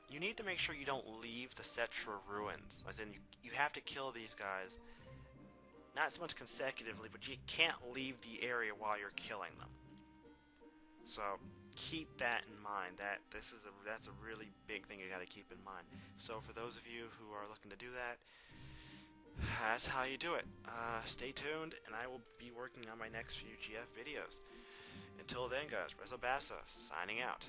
You need to make sure you don't leave the Cetra Ruins. As in, you have to kill these guys, not so much consecutively, but you can't leave the area while you're killing them. So, keep that in mind. That's a really big thing you got to keep in mind. So, for those of you who are looking to do that, That's how you do it. Stay tuned, and I will be working on my next few GF videos. Until then, guys, Resobaso, signing out.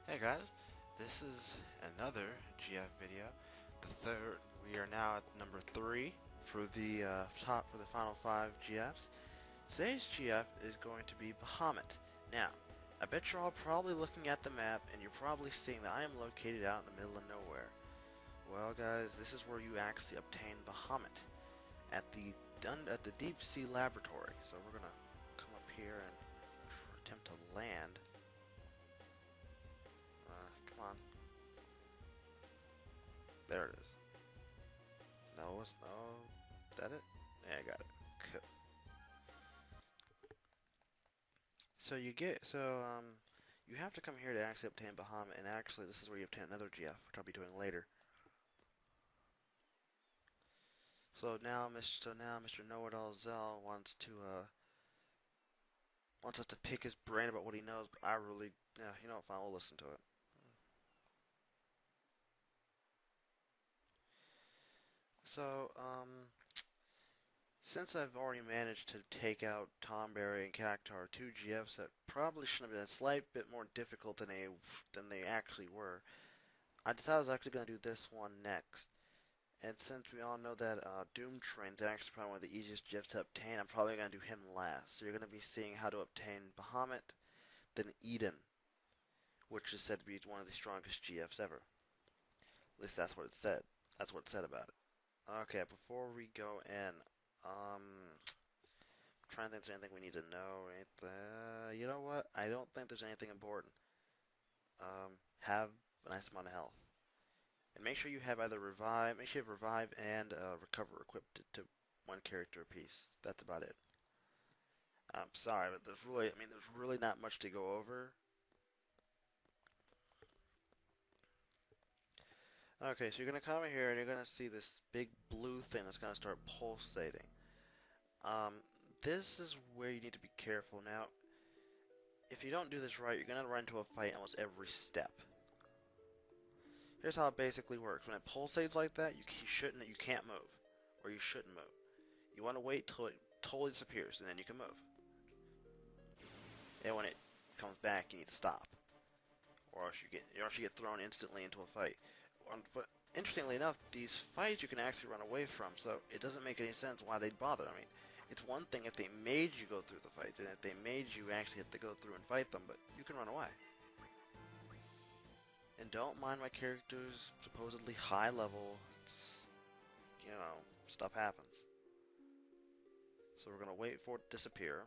Hey guys, this is another GF video. The third. We are now at number 3 for the final 5 GFs. Today's GF is going to be Bahamut. Now, I bet you're all probably looking at the map and you're probably seeing that I am located out in the middle of nowhere. Well, guys, this is where you actually obtain Bahamut at the deep sea laboratory. So we're gonna come up here and attempt to land. Come on. There it is. No, is that it? Yeah, I got it. Cool. So you have to come here to actually obtain Bahamut, and actually this is where you obtain another GF, which I'll be doing later. So now Mr. Know-It-All Zell wants us to pick his brain about what he knows, but I really, yeah, you know what, fine, we'll listen to it. So, since I've already managed to take out Tomberry and Cactar, 2 GFs that probably should have been a slight bit more difficult than they actually were, I decided I was actually going to do this one next. And since we all know that Doom Train's actually probably one of the easiest GFs to obtain, I'm probably going to do him last. So you're going to be seeing how to obtain Bahamut, then Eden, which is said to be one of the strongest GFs ever. At least that's what it said. That's what it said about it. Okay, before we go in, I'm trying to think if there's anything we need to know. You know what? I don't think there's anything important. Have a nice amount of health. And make sure you have revive and recover equipped to 1 character apiece. That's about it. I'm sorry, but there's really not much to go over. Okay, so you're gonna come here and you're gonna see this big blue thing that's gonna start pulsating. This is where you need to be careful. Now, if you don't do this right, you're gonna run into a fight almost every step. Here's how it basically works. When it pulsates like that, you can't move, or you shouldn't move. You want to wait till it totally disappears, and then you can move. And when it comes back, you need to stop, or else you get thrown instantly into a fight. But interestingly enough, these fights you can actually run away from, so it doesn't make any sense why they'd bother. I mean, it's one thing if they made you go through the fight, and if they made you actually have to go through and fight them, but you can run away. And don't mind my character's supposedly high level. It's, stuff happens. So we're gonna wait for it to disappear.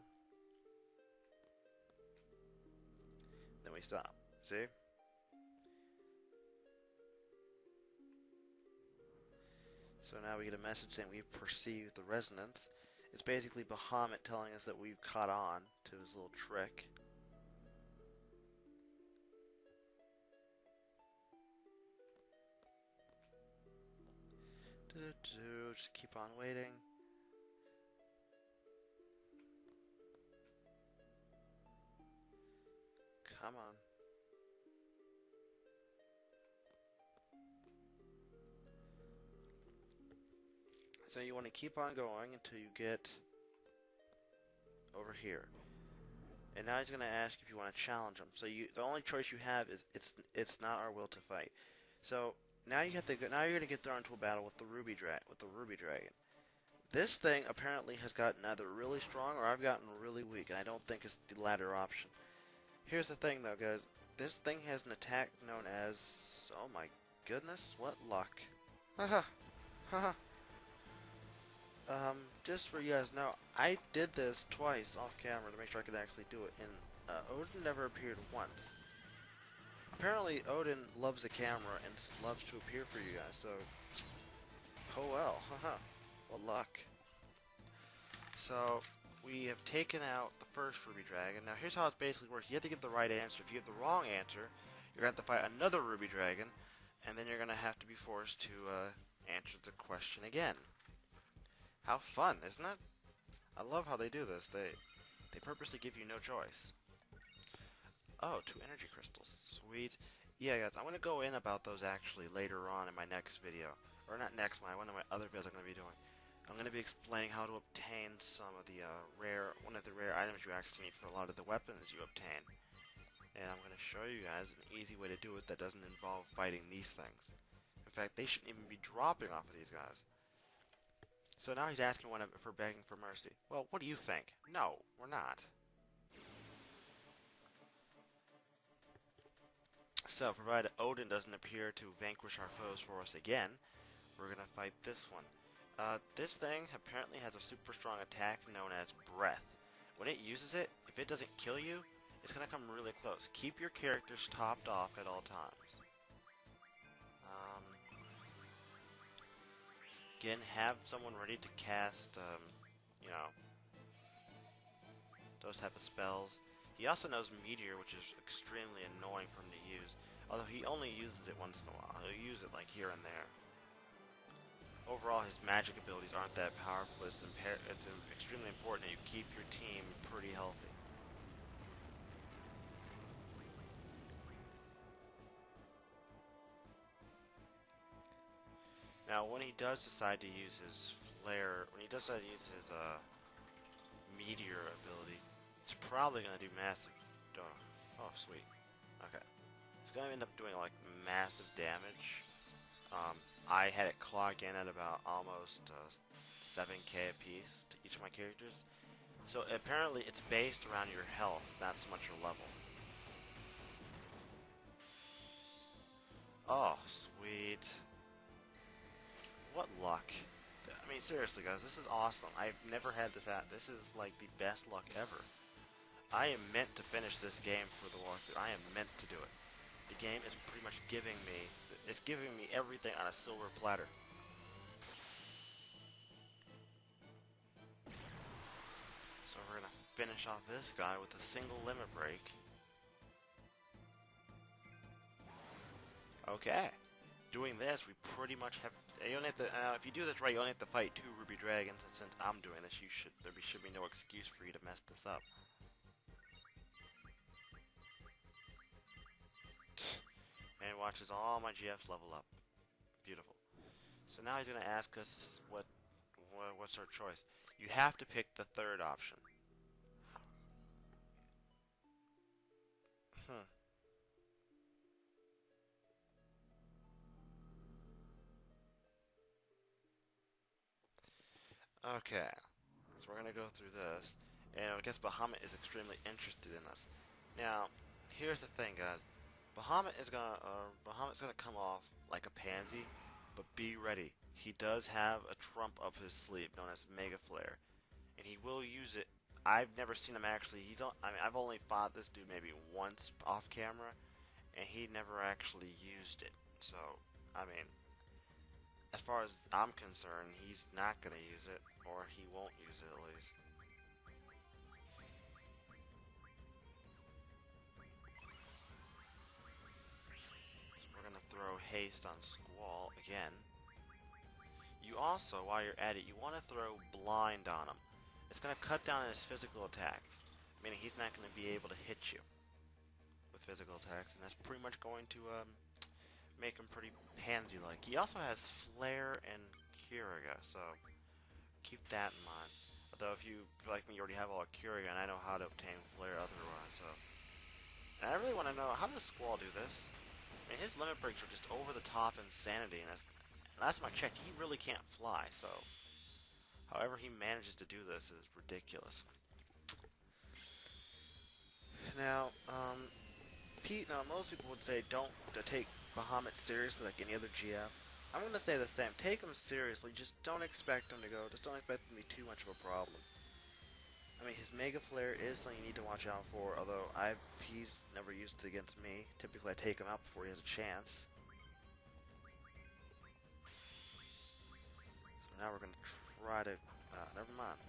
Then we stop. See? So now we get a message saying we've perceived the resonance. It's basically Bahamut telling us that we've caught on to his little trick. Just keep on waiting. Come on. So you want to keep on going until you get over here. And now he's going to ask if you want to challenge him. So the only choice you have is it's not our will to fight. So now you're going to get thrown into a battle with the Ruby Dragon. This thing apparently has gotten either really strong or I've gotten really weak, and I don't think it's the latter option. Here's the thing though, guys. This thing has an attack known as, oh my goodness, what luck. Haha. Haha. Just for you guys know, I did this twice off camera to make sure I could actually do it, and Odin never appeared once. Apparently Odin loves the camera and loves to appear for you guys, so oh well, haha, what luck. So we have taken out the first Ruby Dragon. Now here's how it basically works. You have to get the right answer. If you have the wrong answer, you're going to have to fight another Ruby Dragon, and then you're going to have to be forced to answer the question again. How fun, isn't it? I love how they do this. They purposely give you no choice. Oh, 2 energy crystals. Sweet. Yeah, guys, I'm going to go in about those actually later on in my next video. or not next month, one of my other videos I'm going to be doing. I'm going to be explaining how to obtain some of the one of the rare items you actually need for a lot of the weapons you obtain. And I'm going to show you guys an easy way to do it that doesn't involve fighting these things. In fact, they shouldn't even be dropping off of these guys. So now he's asking if we're begging for mercy. Well, what do you think? No, we're not. So, provided Odin doesn't appear to vanquish our foes for us again, we're going to fight this one. This thing apparently has a super strong attack known as Breath. When it uses it, if it doesn't kill you, it's going to come really close. Keep your characters topped off at all times. Again, have someone ready to cast, you know, those type of spells. He also knows Meteor, which is extremely annoying for him to use. Although he only uses it once in a while. He'll use it like here and there. Overall, his magic abilities aren't that powerful, but it's extremely important that you keep your team pretty healthy. Now, when he does decide to use his flare, when he does decide to use his meteor ability, it's probably going to do massive. Oh, sweet. Okay, it's going to end up doing like massive damage. I had it clock in at about almost 7k a piece to each of my characters. So apparently, it's based around your health, not so much your level. Oh, sweet. What luck. I mean, seriously, guys, this is awesome. I've never had this out. This is, like, the best luck ever. I am meant to finish this game for the walkthrough. I am meant to do it. The game is pretty much giving me... It's giving me everything on a silver platter. So we're going to finish off this guy with a single limit break. Okay. Doing this, we pretty much have... You only have to, if you do this right, you only have to fight 2 ruby dragons, and since I'm doing this, there should be no excuse for you to mess this up. And he watches all my GFs level up. Beautiful. So now he's going to ask us what's our choice. You have to pick the third option. Okay, so we're gonna go through this, and I guess Bahamut is extremely interested in us. Now, here's the thing, guys. Bahamut's gonna come off like a pansy, but be ready. He does have a trump up his sleeve known as Mega Flare, and he will use it. I've never seen him actually. I mean, I've only fought this dude maybe once off camera, and he never actually used it. So, I mean, as far as I'm concerned, he's not going to use it, or he won't use it at least. So we're going to throw haste on Squall again. You also, while you're at it, you want to throw blind on him. It's going to cut down his physical attacks, meaning he's not going to be able to hit you with physical attacks, and that's pretty much going to make him pretty pansy-like. He also has Flare and Curiga, so keep that in mind. Although if you, like me, you already have all of Curiga, and I know how to obtain Flare otherwise, so... And I really want to know, how does Squall do this? I mean, his limit breaks are just over the top insanity, and last time I checked, he really can't fly, so... However he manages to do this is ridiculous. Now, most people would say don't take Bahamut seriously like any other GF. I'm going to say the same. Take him seriously, just don't expect him to go. Just don't expect him to be too much of a problem. I mean, his Mega Flare is something you need to watch out for, although he's never used it against me. Typically, I take him out before he has a chance. So now we're going to try to... never mind.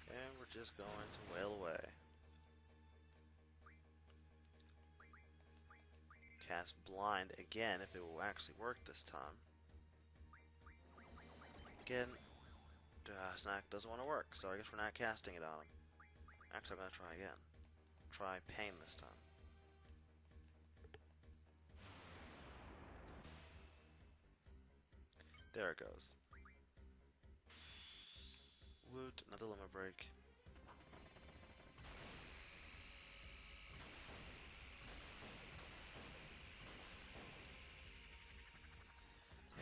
And we're just going to wail away. Cast Blind again if it will actually work this time. Again, doesn't want to work, so I guess we're not casting it on him. Actually, I'm going to try again. Try Pain this time. There it goes. Woot, another limit break.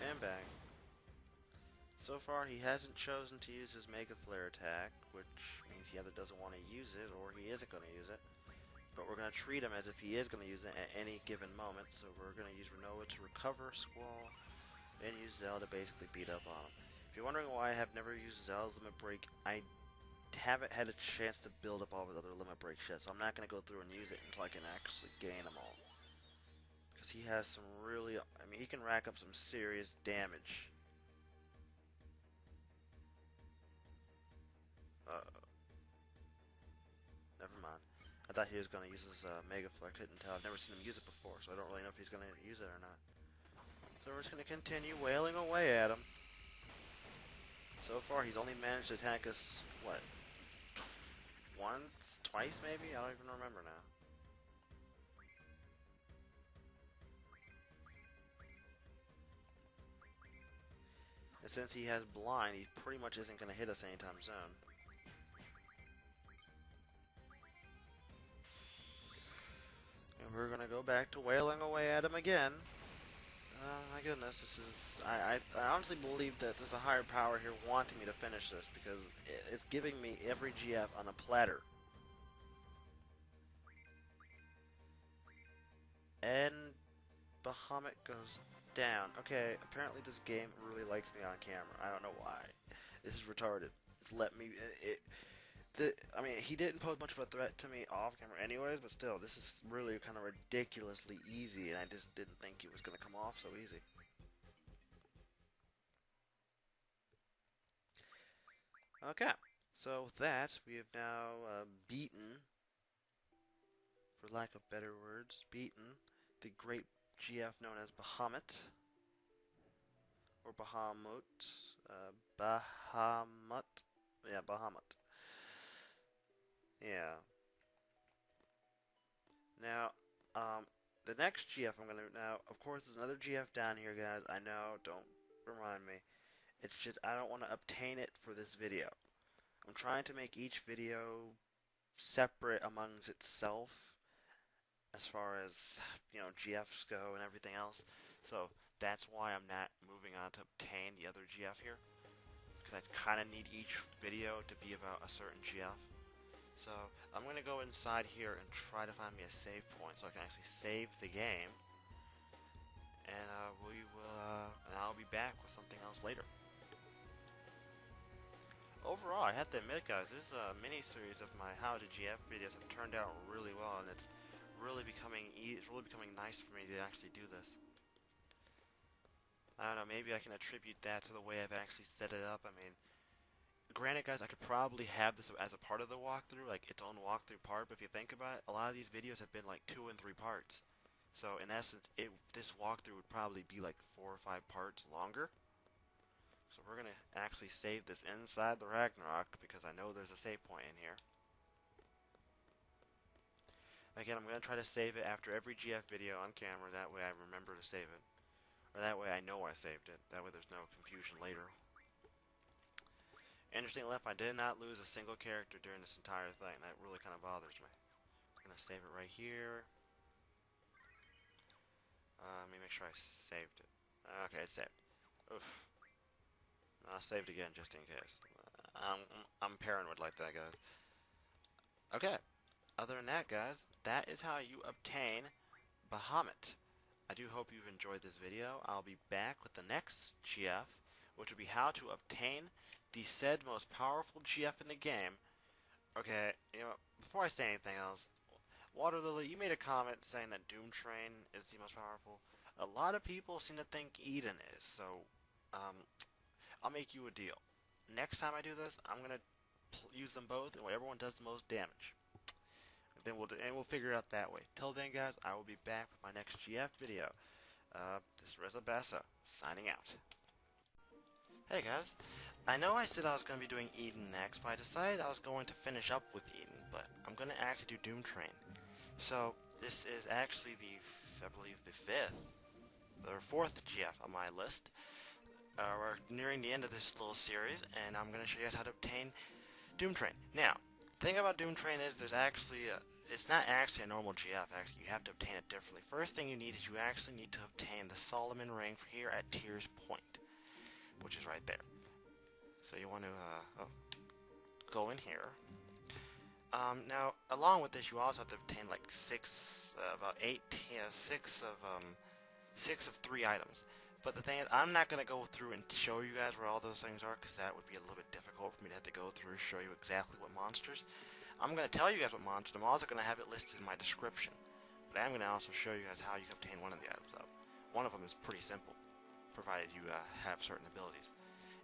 And bang. So far, he hasn't chosen to use his Mega Flare attack, which means he either doesn't want to use it or he isn't going to use it. But we're going to treat him as if he is going to use it at any given moment, so we're going to use Renoa to recover Squall, and use Zell to basically beat up on him. If you're wondering why I have never used Zell's Limit Break, I haven't had a chance to build up all his other Limit Breaks yet, so I'm not going to go through and use it until I can actually gain them all. Because he has some really, I mean, he can rack up some serious damage. Never mind. I thought he was going to use his Mega Flare. I couldn't tell. I've never seen him use it before, so I don't really know if he's going to use it or not. So we're just going to continue wailing away at him. So far, he's only managed to attack us, what, once? Twice, maybe? I don't even remember now. And since he has blind, he pretty much isn't going to hit us anytime soon. And we're going to go back to wailing away at him again. Oh my goodness, this is... I honestly believe that there's a higher power here wanting me to finish this, because it's giving me every GF on a platter. And Bahamut goes down. Okay, apparently this game really likes me on camera. I don't know why. This is retarded. It's let me... I mean, he didn't pose much of a threat to me off camera anyways, but still, this is really kind of ridiculously easy, and I just didn't think it was going to come off so easy. Okay, so with that, we have now beaten, for lack of better words, beaten the great GF known as Bahamut, or Bahamut, Bahamut, yeah, Bahamut. Yeah. Now, the next GF I'm gonna now, of course, there's another GF down here, guys. I know, don't remind me. It's just I don't want to obtain it for this video. I'm trying to make each video separate amongst itself, as far as GFs go and everything else. So that's why I'm not moving on to obtain the other GF here, because I kind of need each video to be about a certain GF. So I'm going to go inside here and try to find me a save point so I can actually save the game. And and I'll be back with something else later. Overall, I have to admit, guys, this mini-series of my How to GF videos have turned out really well, and it's really becoming nice for me to actually do this. I don't know, maybe I can attribute that to the way I've actually set it up. I mean, granted, guys, I could probably have this as a part of the walkthrough, like its own walkthrough part, but if you think about it, a lot of these videos have been like 2 and 3 parts. So in essence, this walkthrough would probably be like 4 or 5 parts longer. So we're going to actually save this inside the Ragnarok, because I know there's a save point in here. Again, I'm going to try to save it after every GF video on camera, that way I remember to save it. Or that way I know I saved it, that way there's no confusion later. Interesting enough, I did not lose a single character during this entire thing. That really kind of bothers me. I'm going to save it right here. Let me make sure I saved it. Okay, it's saved. Oof. I'll save it again just in case. I'm paranoid like that, guys. Okay. Other than that, guys, that is how you obtain Bahamut. I do hope you've enjoyed this video. I'll be back with the next GF, which will be how to obtain the said most powerful GF in the game. Okay, before I say anything else, Water Lily, you made a comment saying that Doom Train is the most powerful. A lot of people seem to think Eden is, so I'll make you a deal. Next time I do this, I'm gonna use them both, and whichever one does the most damage. Then we'll figure it out that way. Till then, guys, I will be back with my next GF video. This is Resobaso, signing out. Hey guys, I know I said I was going to be doing Eden next, but I decided I was going to finish up with Eden, but I'm going to actually do Doom Train. So, this is actually I believe the 5th, or 4th GF on my list. we're nearing the end of this little series, and I'm going to show you guys how to obtain Doom Train. Now, the thing about Doom Train is there's actually it's not actually a normal GF. Actually, you have to obtain it differently. First thing you need is you actually need to obtain the Solomon Ring here at Tears Point, which is right there. So you want to go in here. Now, along with this, you also have to obtain like six of 3 items. But the thing is, I'm not going to go through and show you guys where all those things are, because that would be a little bit difficult for me to have to go through and show you exactly what monsters. I'm going to tell you guys what monsters. I'm also going to have it listed in my description. But I'm going to also show you guys how you can obtain one of the items up. One of them is pretty simple, provided you have certain abilities.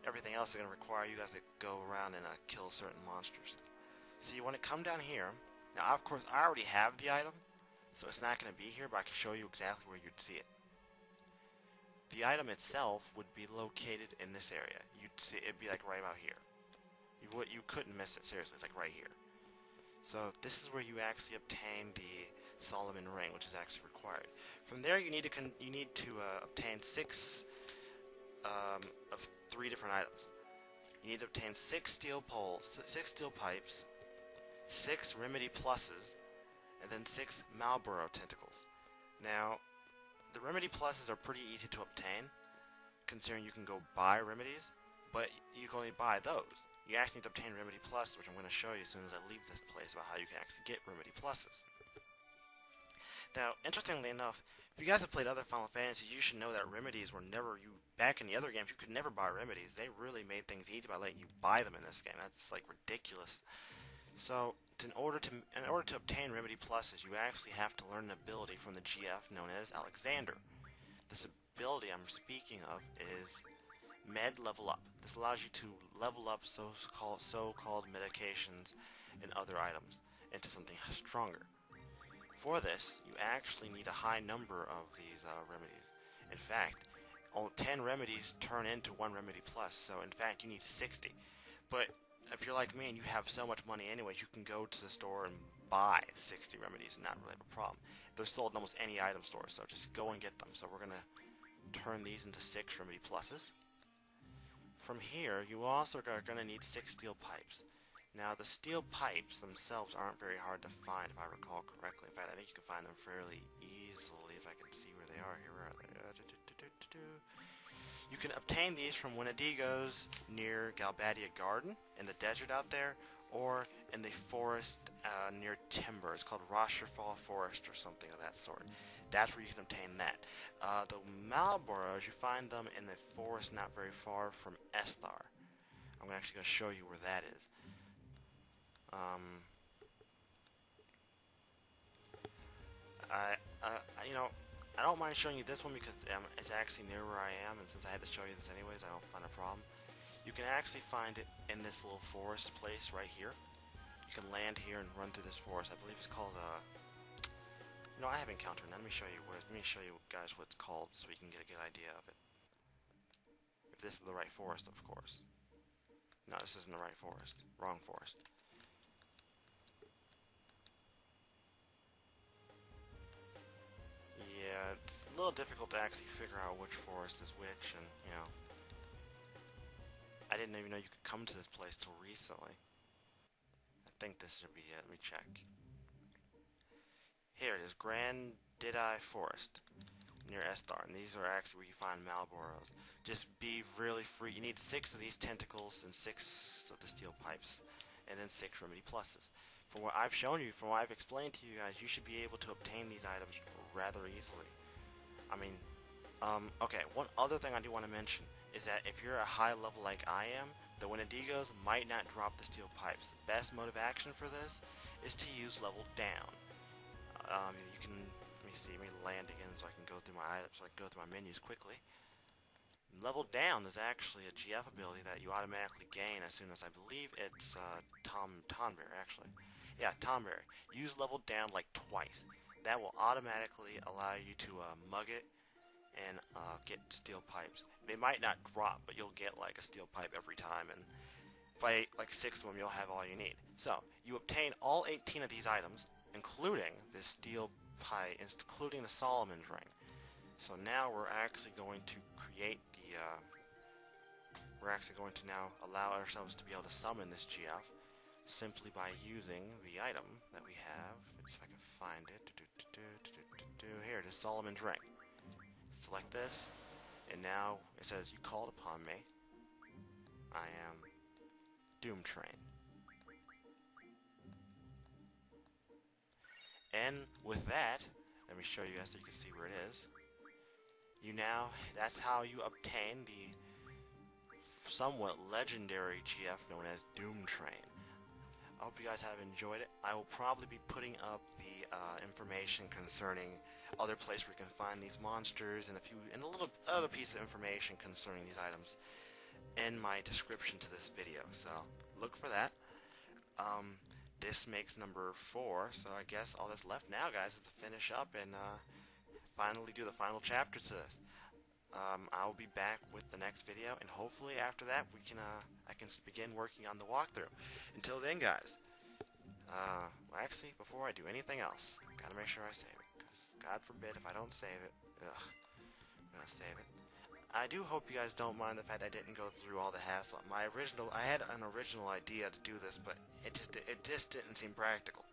Everything else is going to require you guys to go around and kill certain monsters. So you want to come down here. Now, of course, I already have the item, so it's not going to be here, but I can show you exactly where you'd see it. The item itself would be located in this area. You'd see it'd be like right about here. You couldn't miss it, seriously. It's like right here. So this is where you actually obtain the Solomon Ring, which is actually required. From there, you need to obtain 6 of 3 different items. You need to obtain 6 steel poles, 6 steel pipes, 6 remedy pluses, and then 6 Malboro tentacles. Now, the remedy pluses are pretty easy to obtain, considering you can go buy remedies, but you can only buy those. You actually need to obtain remedy pluses, which I'm going to show you as soon as I leave this place about how you can actually get remedy pluses. Now, interestingly enough, if you guys have played other Final Fantasy, you should know that remedies were never back in the other games. You could never buy remedies. They really made things easy by letting you buy them in this game. That's like ridiculous. So, in order to obtain remedy pluses, you actually have to learn an ability from the GF known as Alexander. This ability I'm speaking of is Med Level Up. This allows you to level up so-called medications and other items into something stronger. For this, you actually need a high number of these remedies. In fact, 10 remedies turn into 1 remedy plus, so in fact you need 60. But if you're like me and you have so much money anyways, you can go to the store and buy 60 remedies and not really have a problem. They're sold in almost any item store, so just go and get them. So we're going to turn these into 6 remedy pluses. From here, you also are going to need 6 steel pipes. Now, the steel pipes themselves aren't very hard to find, if I recall correctly. In fact, I think you can find them fairly easily, if I can see where they are. Here, where are they? You can obtain these from Wendigos near Galbadia Garden, in the desert out there, or in the forest near Timber. It's called Rosherfall Forest or something of that sort. That's where you can obtain that. The Malboros, you find them in the forest not very far from Esthar. I'm actually going to show you where that is. I don't mind showing you this one because it's actually near where I am, and since I had to show you this anyways, I don't find a problem. You can actually find it in this little forest place right here. You can land here and run through this forest. I believe it's called, I have encountered it. Let me show you guys what it's called so we can get a good idea of it. If this is the right forest, of course. No, this isn't the right forest. Wrong forest. Yeah, it's a little difficult to actually figure out which forest is which, and, I didn't even know you could come to this place till recently. I think this should be it. Let me check. Here it is, Grandidai Forest, near Esthar, and these are actually where you find Malboros. Just be really free. You need 6 of these tentacles and 6 of the steel pipes, and then 6 remedy pluses. From what I've shown you, from what I've explained to you guys, you should be able to obtain these items rather easily. Okay, one other thing I do want to mention is that if you're a high level like I am, the Wendigos might not drop the steel pipes. The best mode of action for this is to use level down. You can, let me land again so I can go through my items, so I can go through my menus quickly. Level down is actually a GF ability that you automatically gain as soon as, I believe it's Tonberry, actually. Yeah, Tonberry. Use level down like twice. That will automatically allow you to mug it and get steel pipes. They might not drop, but you'll get like a steel pipe every time, and fight like 6 of them, you'll have all you need. So, you obtain all 18 of these items, including this steel pipe, including the Solomon's Ring. So now we're actually going to create we're actually going to now allow ourselves to be able to summon this GF simply by using the item that we have. Let's see if I can find it. Here it is, Solomon's Ring. Select this, and now it says, "You called upon me. I am Doom Train." And with that, let me show you guys so you can see where it is. That's how you obtain the somewhat legendary GF known as Doom Train. I hope you guys have enjoyed it. I will probably be putting up the information concerning other places where you can find these monsters and a little other piece of information concerning these items in my description to this video. So look for that. This makes number 4, so I guess all that's left now, guys, is to finish up and finally do the final chapter to this. I'll be back with the next video, and hopefully after that I can begin working on the walkthrough. Until then, guys, well, actually, before I do anything else, gotta make sure I save it, because God forbid if I don't save it, I'm gonna save it. I do hope you guys don't mind the fact I didn't go through all the hassle. I had an original idea to do this, but it just didn't seem practical.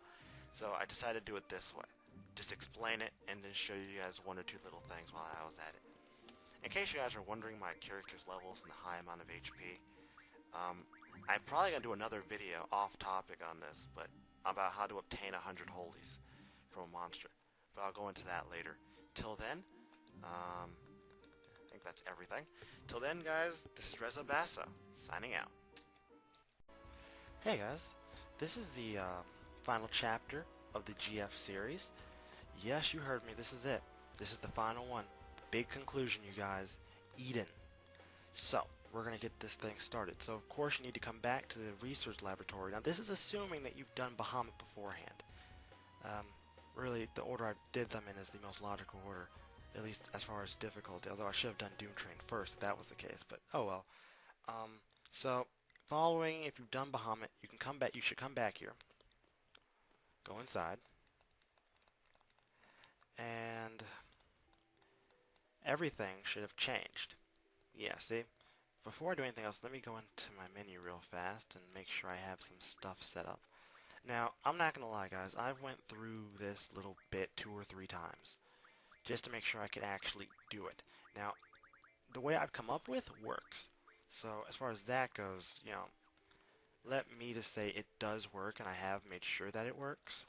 So I decided to do it this way. Just explain it and then show you guys one or two little things while I was at it. In case you guys are wondering my character's levels and the high amount of HP, I'm probably going to do another video off topic on this, but about how to obtain 100 holies from a monster. But I'll go into that later. Till then, I think that's everything. Till then, guys, this is Resobaso, signing out. Hey guys, this is the final chapter of the GF series. Yes, you heard me, this is it. This is the final one. Big conclusion, you guys. Eden. So, we're going to get this thing started. So, of course, you need to come back to the research laboratory. Now, this is assuming that you've done Bahamut beforehand. Really, the order I did them in is the most logical order, at least as far as difficulty, although I should have done Doom Train first if that was the case, but oh well. So, following, if you've done Bahamut, you can come back. You should come back here. Go inside. And everything should have changed. Yeah, see? Before I do anything else, let me go into my menu real fast and make sure I have some stuff set up. Now, I'm not going to lie, guys. I went through this little bit 2 or 3 times just to make sure I could actually do it. Now, the way I've come up with works. So, as far as that goes, you know, let me just say it does work, and I have made sure that it works.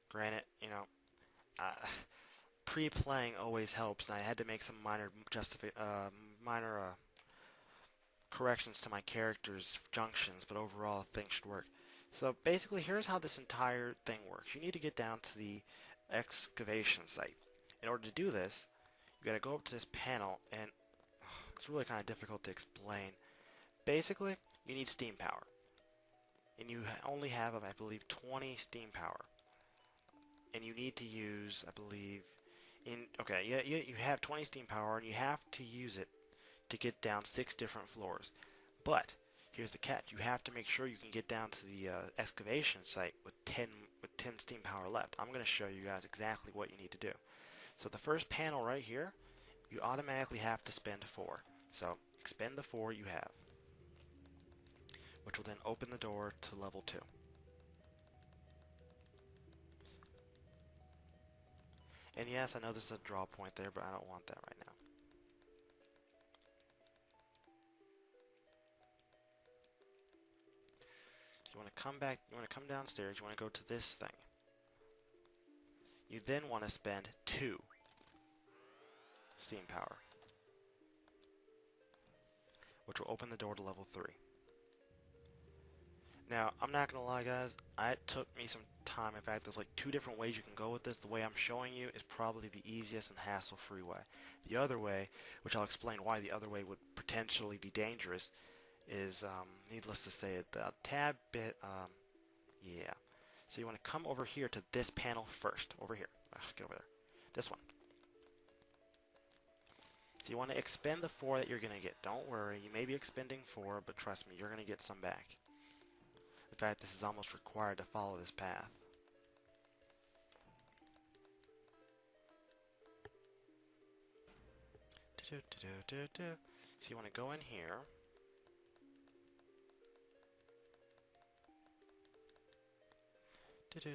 Granted, you know, pre-playing always helps, and I had to make some minor corrections to my character's junctions, but overall things should work. So basically, here's how this entire thing works. You need to get down to the excavation site. In order to do this, you gotta go up to this panel, and it's really kind of difficult to explain. Basically, you need steam power, and you only have, I believe, 20 steam power. And you need to use, I believe, you have 20 steam power, and you have to use it to get down 6 different floors. But here's the catch: you have to make sure you can get down to the excavation site with 10 steam power left. I'm going to show you guys exactly what you need to do. So the first panel right here, you automatically have to spend 4. So expend the 4 you have, which will then open the door to level 2. And yes, I know there's a draw point there, but I don't want that right now. So you want to come back, you want to come downstairs, you want to go to this thing. You then want to spend 2 steam power, which will open the door to level 3. Now, I'm not going to lie, guys, it took me some time. In fact, there's like 2 different ways you can go with this. The way I'm showing you is probably the easiest and hassle-free way. The other way, which I'll explain why the other way would potentially be dangerous, is, needless to say, a tad bit, yeah. So you want to come over here to this panel first. Over here. Get over there. This one. So you want to expend the 4 that you're going to get. Don't worry, you may be expending 4, but trust me, you're going to get some back. In fact, this is almost required to follow this path. So you want to go in here. Let's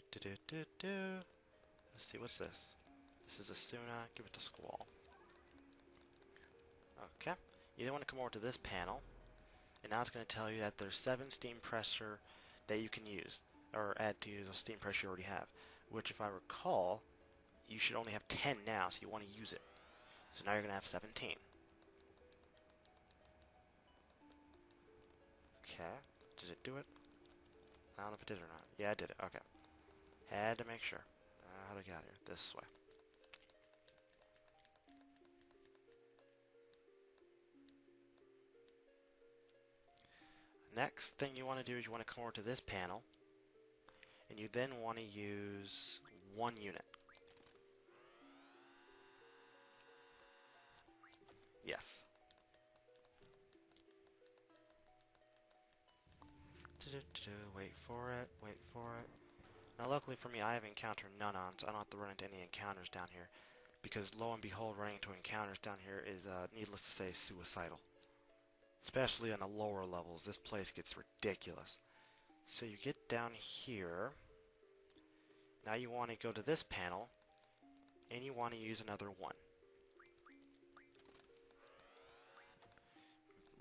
see, what's this? This is a Suna. Give it to Squall. Okay. You then want to come over to this panel, and now it's going to tell you that there's 7 steam pressure that you can use, or add to use a steam pressure you already have, which if I recall, you should only have 10 now, so you want to use it. So now you're going to have 17. Okay. Did it do it? I don't know if it did or not. Yeah, it did it. Okay. Had to make sure. How do I get out of here? This way. Next thing you want to do is you want to come over to this panel, and you then want to use 1 unit. Yes. Wait for it, wait for it. Now luckily for me, I have encountered none on, so I don't have to run into any encounters down here. Because lo and behold, running into encounters down here is, needless to say, suicidal. Especially on the lower levels, this place gets ridiculous. So you get down here. Now you want to go to this panel, and you want to use another 1.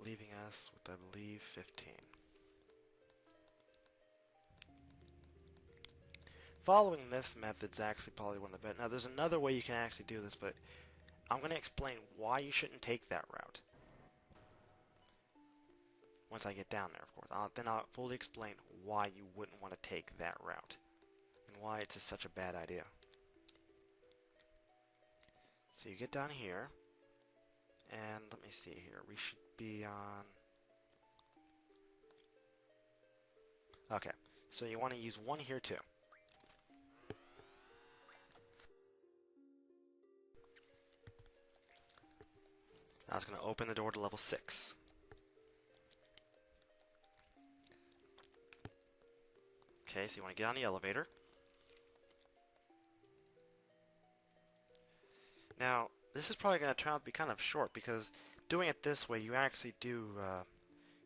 Leaving us with, I believe, 15. Following this method's actually probably one of the best. Now there's another way you can actually do this, but I'm going to explain why you shouldn't take that route. Once I get down there, of course. Then I'll fully explain why you wouldn't want to take that route. And why it's such a bad idea. So you get down here. And let me see here. We should be on... Okay. So you want to use 1 here too. Now it's going to open the door to level 6. Okay, so you want to get on the elevator. Now, this is probably going to turn out to be kind of short because doing it this way, you actually do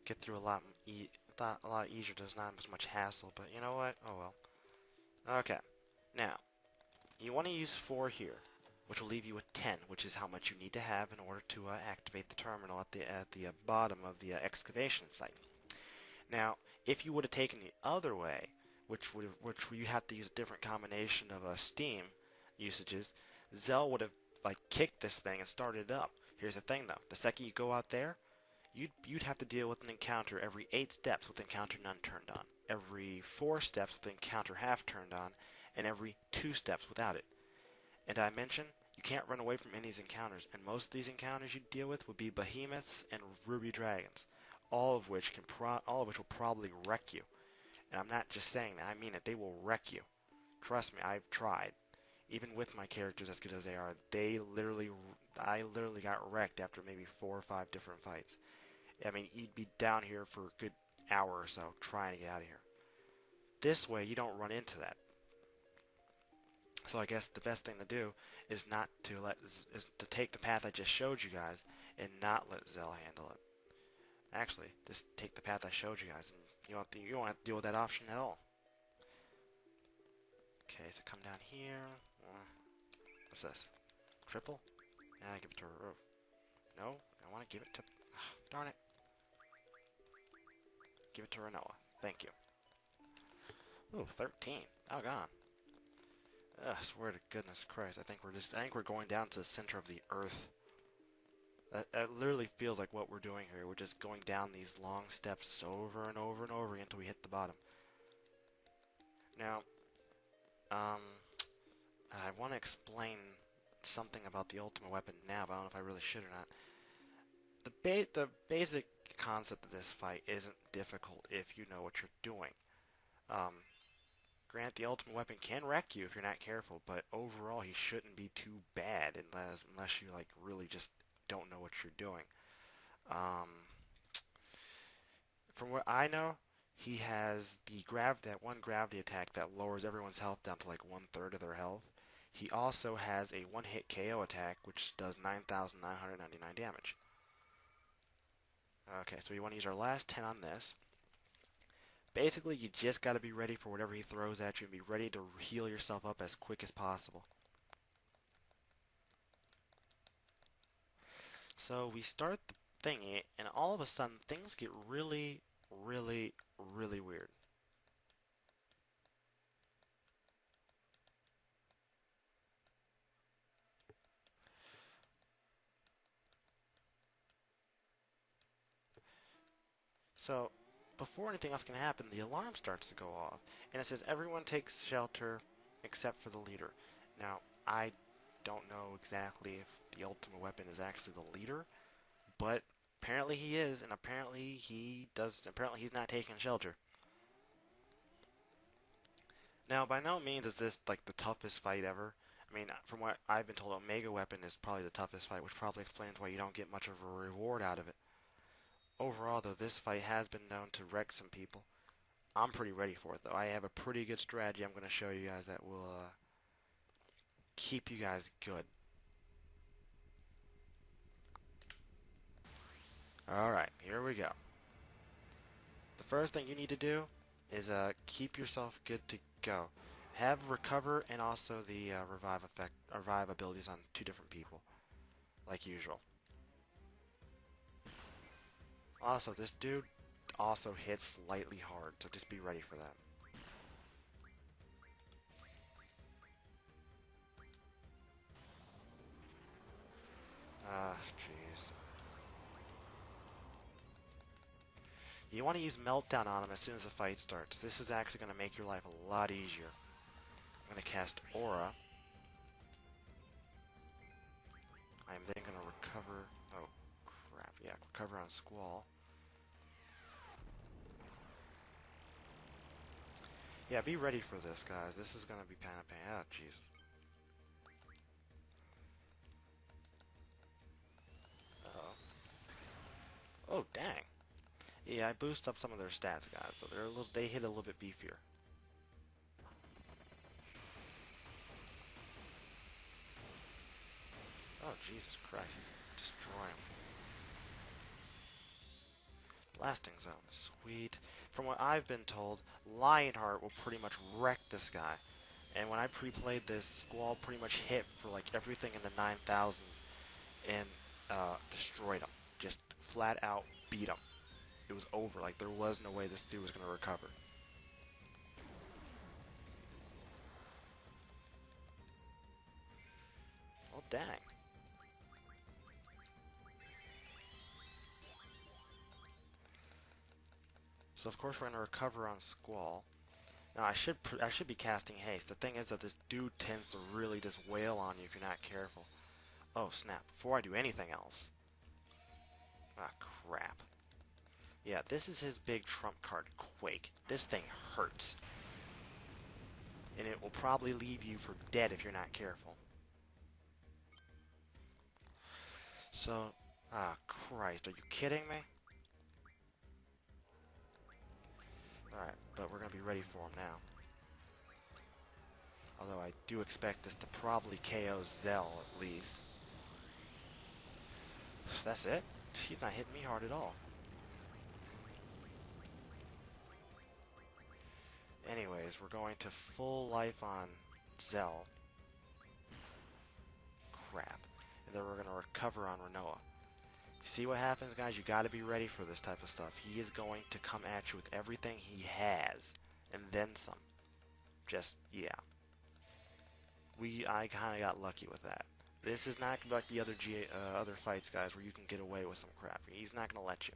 get through a lot easier. There's not as much hassle, but you know what? Oh well. Okay. Now, you want to use 4 here, which will leave you with 10, which is how much you need to have in order to activate the terminal at the bottom of the excavation site. Now, if you would have taken the other way, which you have to use a different combination of steam usages, Zell would have like kicked this thing and started it up. Here's the thing though: the second you go out there, you'd have to deal with an encounter every 8 steps with encounter none turned on, every 4 steps with encounter half turned on, and every 2 steps without it. And I mentioned you can't run away from any of these encounters, and most of these encounters you deal with would be behemoths and ruby dragons, all of which will probably wreck you. And I'm not just saying that, I mean it. They will wreck you. Trust me, I've tried. Even with my characters as good as they are, I literally got wrecked after maybe 4 or 5 different fights. I mean, you'd be down here for a good hour or so trying to get out of here. This way, you don't run into that. So I guess the best thing to do is to take the path I just showed you guys and not let Zell handle it. Actually, just take the path I showed you guys, and you don't have to deal with that option at all. Okay, so come down here. What's this? Triple? Yeah, give it to her. No, I want to give it to... Darn it. Give it to Renoa. Thank you. Ooh, 13. Oh, gone. Ugh, swear to goodness Christ. I think we're going down to the center of the earth. That literally feels like what we're doing here. We're just going down these long steps over and over and over again until we hit the bottom. Now, I want to explain something about the ultimate weapon now, but I don't know if I really should or not. The basic concept of this fight isn't difficult if you know what you're doing. Grant, the ultimate weapon can wreck you if you're not careful, but overall he shouldn't be too bad unless you like really just don't know what you're doing. From what I know, he has that one gravity attack that lowers everyone's health down to like 1/3 of their health. He also has a one-hit KO attack, which does 9,999 damage. Okay, so we want to use our last 10 on this. Basically, you just got to be ready for whatever he throws at you and be ready to heal yourself up as quick as possible. So we start the thingy, and all of a sudden things get really, really, really weird. So before anything else can happen, the alarm starts to go off, and it says everyone takes shelter except for the leader. Now, I don't know exactly if the ultimate weapon is actually the leader, but apparently he is, and apparently he does. Apparently he's not taking shelter. Now, by no means is this like the toughest fight ever. I mean, from what I've been told, Omega Weapon is probably the toughest fight, which probably explains why you don't get much of a reward out of it. Overall, though, this fight has been known to wreck some people. I'm pretty ready for it, though. I have a pretty good strategy I'm going to show you guys that will keep you guys good. Alright, here we go. The first thing you need to do is keep yourself good to go. Have recover and also the revive abilities on two different people, like usual. Also, this dude also hits slightly hard, so just be ready for that. Ah, jeez. You want to use Meltdown on him as soon as the fight starts. This is actually going to make your life a lot easier. I'm going to cast Aura. I'm then going to recover... Oh, crap. Yeah, recover on Squall. Yeah, be ready for this, guys. This is going to be kind of pain. Oh, Jesus. Uh-oh. Oh, dang. Yeah, I boost up some of their stats, guys, so they hit a little bit beefier. Oh, Jesus Christ, he's destroying them. Blasting Zone, sweet. From what I've been told, Lionheart will pretty much wreck this guy. And when I pre-played this, Squall pretty much hit for like everything in the 9,000s and destroyed him. Just flat out beat him. It was over. Like, there was no way this dude was going to recover. Oh, dang. So of course we're going to recover on Squall. Now I should be casting haste. The thing is that this dude tends to really just wail on you if you're not careful. Oh snap! Before I do anything else. Ah crap. Yeah, this is his big trump card, Quake. This thing hurts. And it will probably leave you for dead if you're not careful. So, ah Christ, are you kidding me? Alright, but we're going to be ready for him now. Although I do expect this to probably KO Zell at least. That's it? She's not hitting me hard at all. Anyways, we're going to full life on Zell. Crap. And then we're going to recover on Renoa. See what happens, guys? You got to be ready for this type of stuff. He is going to come at you with everything he has, and then some. Just, yeah. I kind of got lucky with that. This is not like the other fights, guys, where you can get away with some crap. He's not going to let you.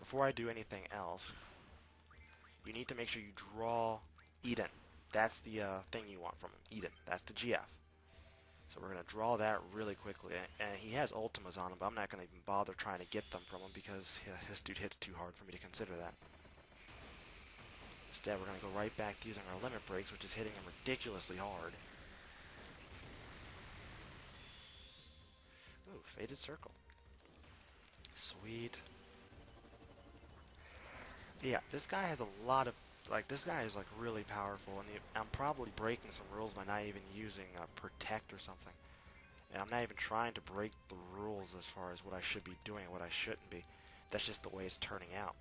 Before I do anything else, you need to make sure you draw Eden. That's the thing you want from him. Eden. That's the GF. So we're going to draw that really quickly. And he has ultimas on him, but I'm not going to even bother trying to get them from him because his dude hits too hard for me to consider that. Instead, we're going to go right back to using our limit breaks, which is hitting him ridiculously hard. Ooh, Faded Circle. Sweet. Yeah, this guy has a lot of Like, this guy is like really powerful, and I'm probably breaking some rules by not even using protect or something. And I'm not even trying to break the rules as far as what I should be doing and what I shouldn't be. That's just the way it's turning out.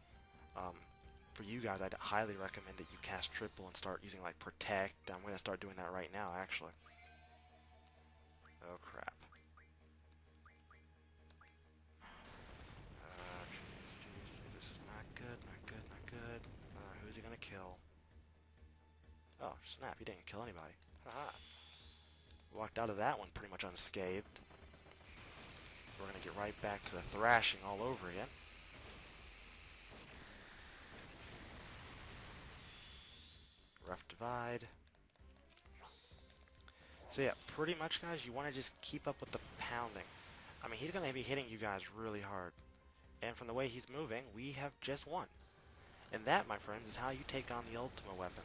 Um, for you guys, I'd highly recommend that you cast triple and start using like protect. I'm going to start doing that right now, actually. Oh crap. Jeez, this is not good, not good, not good. Who's he going to kill? Oh, snap, he didn't kill anybody. Haha. Walked out of that one pretty much unscathed. So we're going to get right back to the thrashing all over again. Rough divide. So yeah, pretty much, guys, you want to just keep up with the pounding. I mean, he's going to be hitting you guys really hard. And from the way he's moving, we have just won. And that, my friends, is how you take on the ultimate weapon.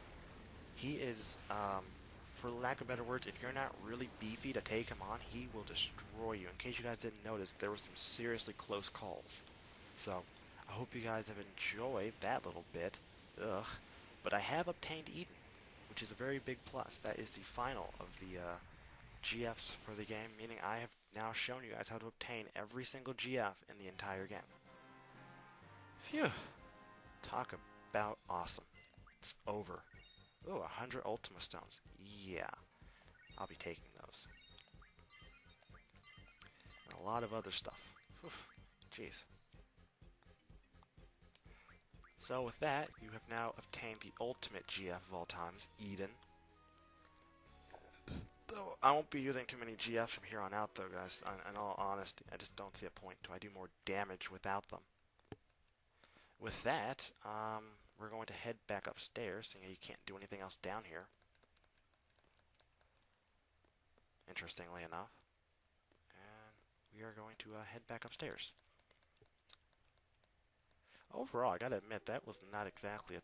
He is, for lack of better words, if you're not really beefy to take him on, he will destroy you. In case you guys didn't notice, there were some seriously close calls. So, I hope you guys have enjoyed that little bit. Ugh. But I have obtained Eden, which is a very big plus. That is the final of the GFs for the game, meaning I have now shown you guys how to obtain every single GF in the entire game. Phew. Talk about awesome. It's over. Ooh, 100 Ultima Stones. Yeah. I'll be taking those. And a lot of other stuff. Whew. Jeez. So with that, you have now obtained the ultimate GF of all times, Eden. Though I won't be using too many GFs from here on out, though, guys. In all honesty, I just don't see a point to. I do more damage without them. With that, we're going to head back upstairs, seeing you can't do anything else down here. Interestingly enough. And we are going to head back upstairs. Overall, I gotta admit, that was not exactly a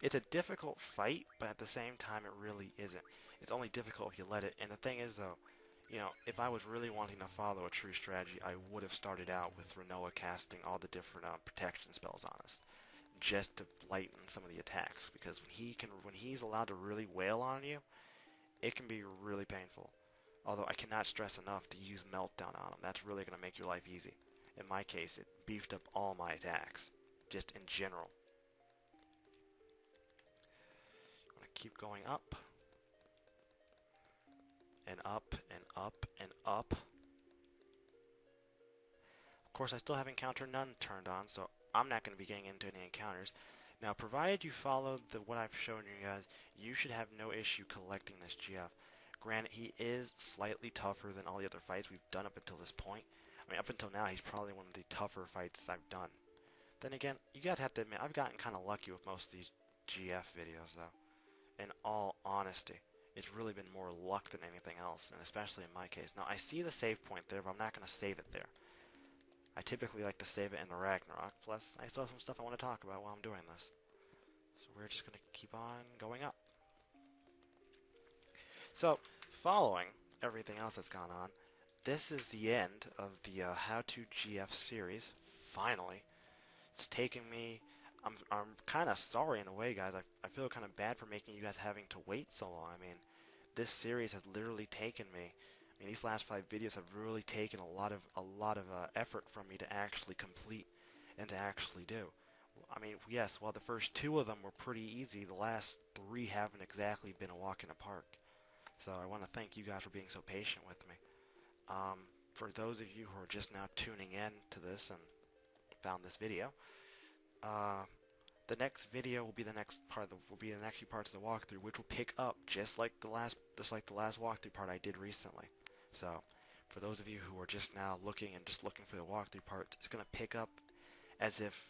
it's a difficult fight, but at the same time, it really isn't. It's only difficult if you let it. And the thing is, though, you know, if I was really wanting to follow a true strategy, I would have started out with Renoa casting all the different protection spells on us, just to lighten some of the attacks. Because when he's allowed to really wail on you, it can be really painful. Although I cannot stress enough to use Meltdown on him. That's really going to make your life easy. In my case, it beefed up all my attacks, just in general. Keep going up and up and up and up. Of course, I still have encounter none turned on, so I'm not going to be getting into any encounters. Now, provided you follow what I've shown you guys, you should have no issue collecting this GF. Granted, he is slightly tougher than all the other fights we've done up until this point. I mean, up until now, he's probably one of the tougher fights I've done. Then again, you guys have to admit, I've gotten kind of lucky with most of these GF videos, though. In all honesty, it's really been more luck than anything else, and especially in my case. Now, I see the save point there, but I'm not going to save it there. I typically like to save it in the Ragnarok, plus I still have some stuff I want to talk about while I'm doing this. So we're just going to keep on going up. So, following everything else that's gone on, this is the end of the How to GF series, finally. It's taken me... I'm kind of sorry in a way, guys. I feel kind of bad for making you guys having to wait so long. I mean, this series has literally taken me. I mean, these last 5 videos have really taken a lot of effort from me to actually complete and to actually do. I mean, yes, while the first 2 of them were pretty easy, the last 3 haven't exactly been a walk in the park. So I want to thank you guys for being so patient with me. For those of you who are just now tuning in to this and found this video, the next video will be the next part. Will be the next few parts of the walkthrough, which will pick up just like the last walkthrough part I did recently. So, for those of you who are just now looking for the walkthrough part, it's gonna pick up as if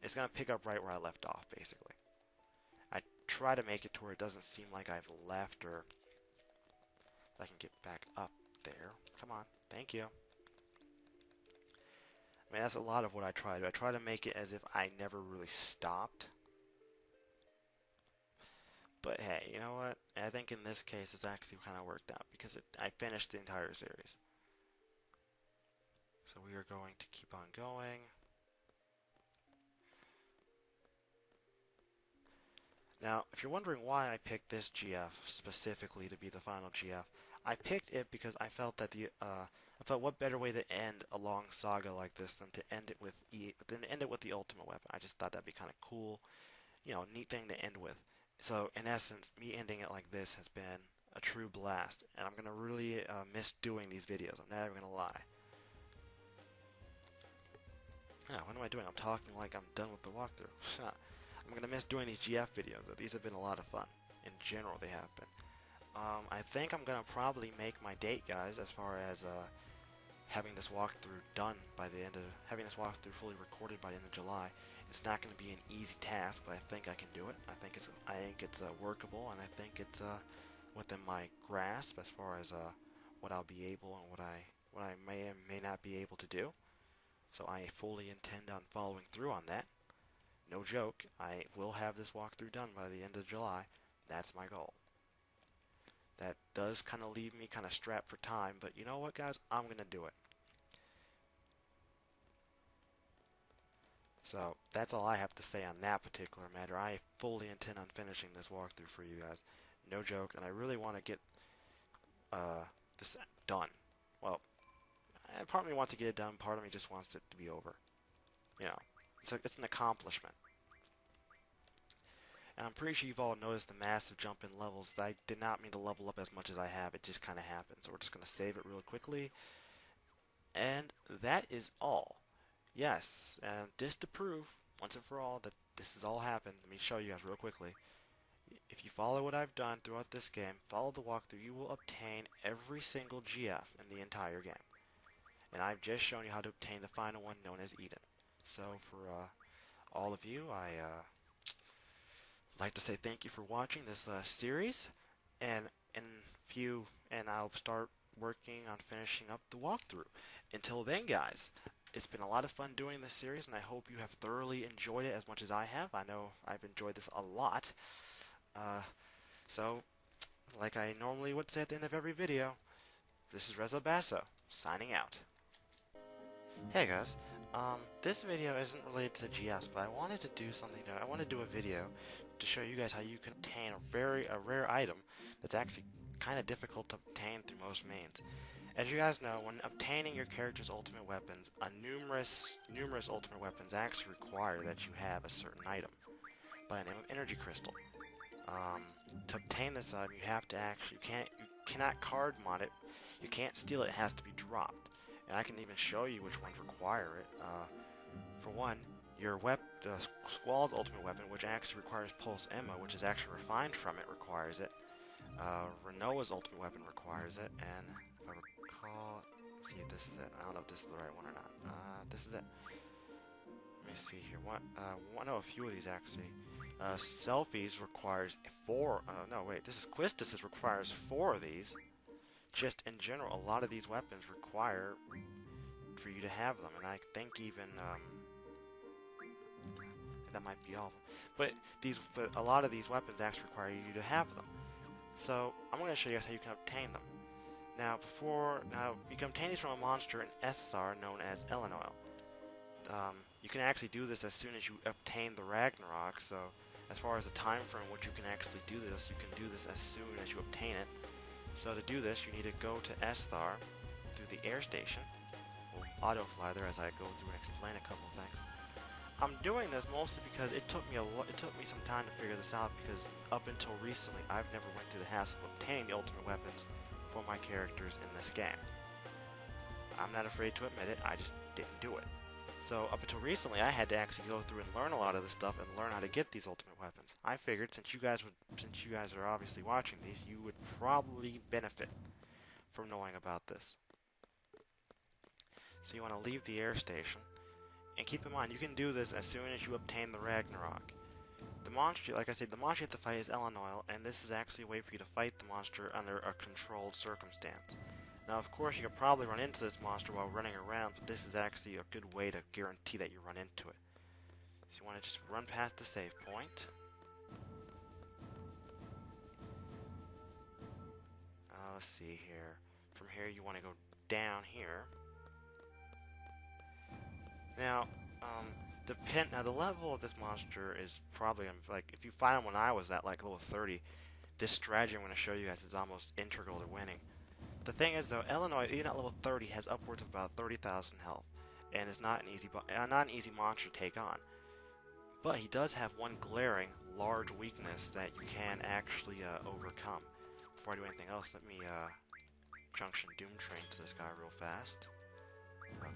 it's gonna pick up right where I left off, basically. I try to make it to where it doesn't seem like I've left, or I can get back up there. Come on, thank you. I mean, that's a lot of what I try to do. I try to make it as if I never really stopped. But hey, you know what? I think in this case it's actually kind of worked out because I finished the entire series. So we are going to keep on going. Now, if you're wondering why I picked this GF specifically to be the final GF, I picked it because I felt that I felt what better way to end a long saga like this than to end it with the ultimate weapon. I just thought that'd be kind of cool, neat thing to end with. So in essence, me ending it like this has been a true blast, and I'm gonna really miss doing these videos. I'm never gonna lie. Yeah, what am I doing? I'm talking like I'm done with the walkthrough. I'm gonna miss doing these GF videos, but these have been a lot of fun. In general, they have been. I think I'm gonna probably make my date, guys, as far as having this walkthrough done by the end of having this walkthrough fully recorded by the end of July. It's not going to be an easy task, but I think I can do it. I think it's workable, and I think it's within my grasp as far as what I'll be able and what I may and may not be able to do. So I fully intend on following through on that. No joke, I will have this walkthrough done by the end of July. That's my goal. That does kind of leave me kind of strapped for time, but you know what, guys? I'm going to do it. So that's all I have to say on that particular matter. I fully intend on finishing this walkthrough for you guys. No joke, and I really want to get this done. Well, part of me wants to get it done, part of me just wants it to be over. It's an accomplishment. And I'm pretty sure you've all noticed the massive jump in levels. I did not mean to level up as much as I have. It just kind of happened. So we're just going to save it real quickly. And that is all. Yes, and just to prove, once and for all, that this has all happened, let me show you guys real quickly. If you follow what I've done throughout this game, follow the walkthrough, you will obtain every single GF in the entire game. And I've just shown you how to obtain the final one, known as Eden. So for all of you, I like to say thank you for watching this series, and I'll start working on finishing up the walkthrough. Until then, guys, it's been a lot of fun doing this series, and I hope you have thoroughly enjoyed it as much as I have. I know I've enjoyed this a lot. So, like I normally would say at the end of every video, this is Resobaso, signing out. Hey guys, this video isn't related to GS, but I wanted to do something. I want to do a video to show you guys how you can obtain a rare item that's actually kind of difficult to obtain through most mains. As you guys know, when obtaining your character's ultimate weapons, numerous ultimate weapons actually require that you have a certain item by the name of energy crystal. To obtain this item, you have to you cannot card mod it. You can't steal it. It has to be dropped. And I can even show you which ones require it. For one, your Squall's ultimate weapon, which actually requires pulse ammo, which is actually refined from it, requires it. Renoa's ultimate weapon requires it, and if I recall, see if this is it. I don't know if this is the right one or not. This is it. Let me see here. A few of these actually. Selfies requires 4. No, wait. This is Quistis requires 4 of these. Just in general, a lot of these weapons require for you to have them, and I think even that might be all of them. But a lot of these weapons actually require you to have them. So I'm going to show you guys how you can obtain them. Now, you can obtain these from a monster in Esthar known as Elenoil. You can actually do this as soon as you obtain the Ragnarok. So, as far as the time frame in which you can actually do this, you can do this as soon as you obtain it. So to do this, you need to go to Esthar through the air station. We'll auto-fly there as I go through and explain a couple things. I'm doing this mostly because it took me some time to figure this out, because up until recently, I've never went through the hassle of obtaining the ultimate weapons for my characters in this game. I'm not afraid to admit it, I just didn't do it. So up until recently, I had to actually go through and learn a lot of this stuff and learn how to get these ultimate weapons. I figured since you guys are obviously watching these, you would probably benefit from knowing about this. So you want to leave the air station, and keep in mind you can do this as soon as you obtain the Ragnarok. The monster, like I said, the monster you have to fight is Elenoil, and this is actually a way for you to fight the monster under a controlled circumstance. Now, of course, you could probably run into this monster while running around, but this is actually a good way to guarantee that you run into it. So you want to just run past the save point. Let's see here. From here, you want to go down here. Now, Now the level of this monster is probably like if you find him when I was at like level 30, this strategy I'm going to show you guys is almost integral to winning. The thing is though, Illinois even at level 30 has upwards of about 30,000 health, and is not an easy monster to take on. But he does have one glaring large weakness that you can actually overcome. Before I do anything else, let me Junction Doom Train to this guy real fast.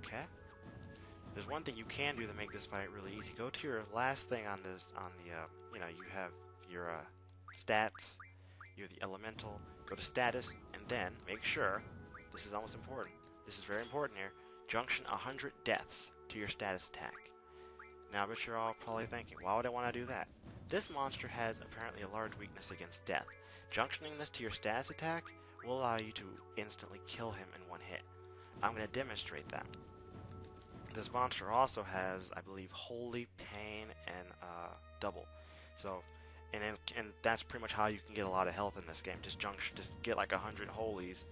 Okay. There's one thing you can do to make this fight really easy. Go to your last thing on this, you know, you have your stats, you have the elemental, go to status, and then make sure, this is almost important, this is very important here, junction 100 deaths to your status attack. Now I bet you're all probably thinking, why would I want to do that? This monster has apparently a large weakness against death. Junctioning this to your status attack will allow you to instantly kill him in one hit. I'm going to demonstrate that. This monster also has, I believe, Holy, Pain, and Double. So, and that's pretty much how you can get a lot of health in this game. Just get like 100 Holies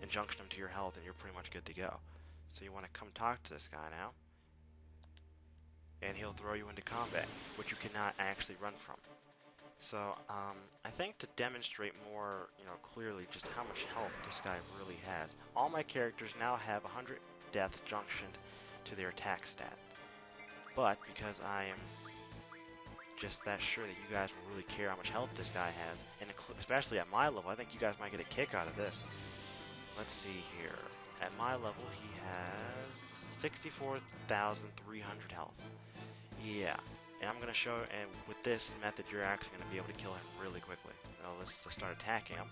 and junction them to your health, and you're pretty much good to go. So you want to come talk to this guy now, and he'll throw you into combat, which you cannot actually run from. So, I think to demonstrate more, clearly just how much health this guy really has, all my characters now have 100 deaths junctioned to their attack stat. But because I am just that sure that you guys will really care how much health this guy has, and especially at my level, I think you guys might get a kick out of this. Let's see here. At my level, he has 64,300 health. Yeah. And I'm going to show, and with this method, you're actually going to be able to kill him really quickly. Now let's start attacking him.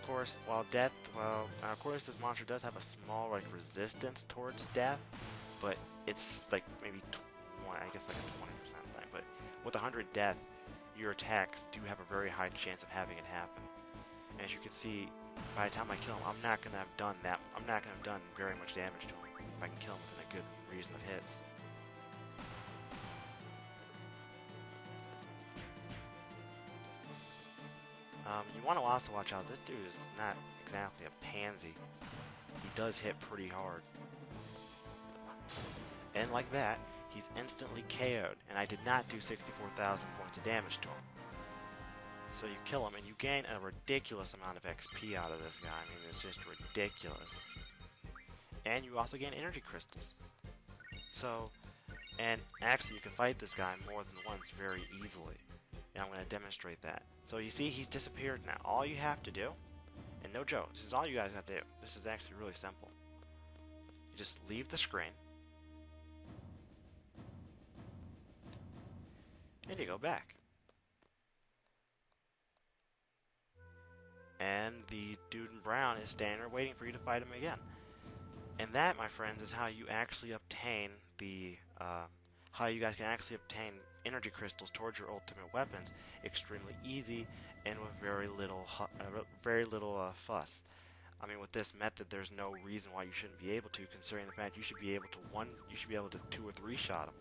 Of course, of course this monster does have a small, resistance towards death, but it's like maybe, I guess like a 20% thing. But with 100 death, your attacks do have a very high chance of having it happen. And as you can see, by the time I kill him, I'm not going to have done very much damage to him. If I can kill him within a good reason of hits. You want to also watch out, this dude is not exactly a pansy. He does hit pretty hard. And like that, he's instantly KO'd, and I did not do 64,000 points of damage to him. So you kill him, and you gain a ridiculous amount of XP out of this guy. I mean, it's just ridiculous. And you also gain energy crystals. So, and actually you can fight this guy more than once very easily. And I'm going to demonstrate that. So you see he's disappeared now. All you have to do, and no joke, this is all you guys have to do. This is actually really simple. You just leave the screen. And you go back. And the dude in brown is standing there waiting for you to fight him again. And that, my friends, is how you actually obtain how you guys can actually obtain energy crystals towards your ultimate weapons extremely easy and with very little fuss. I mean, with this method, there's no reason why you shouldn't be able to, considering the fact you should be able to 2 or 3 shot him.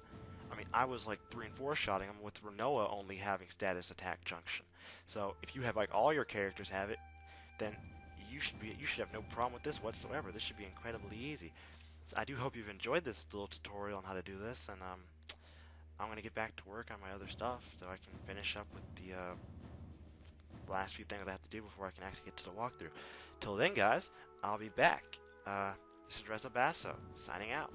I mean, I was like 3 and 4 shotting him with Renoa only having status attack junction. So if you have all your characters have it, then you should have no problem with this whatsoever. This should be incredibly easy. So I do hope you've enjoyed this little tutorial on how to do this, and I'm going to get back to work on my other stuff so I can finish up with the last few things I have to do before I can actually get to the walkthrough. Till then, guys, I'll be back. This is Resobaso, signing out.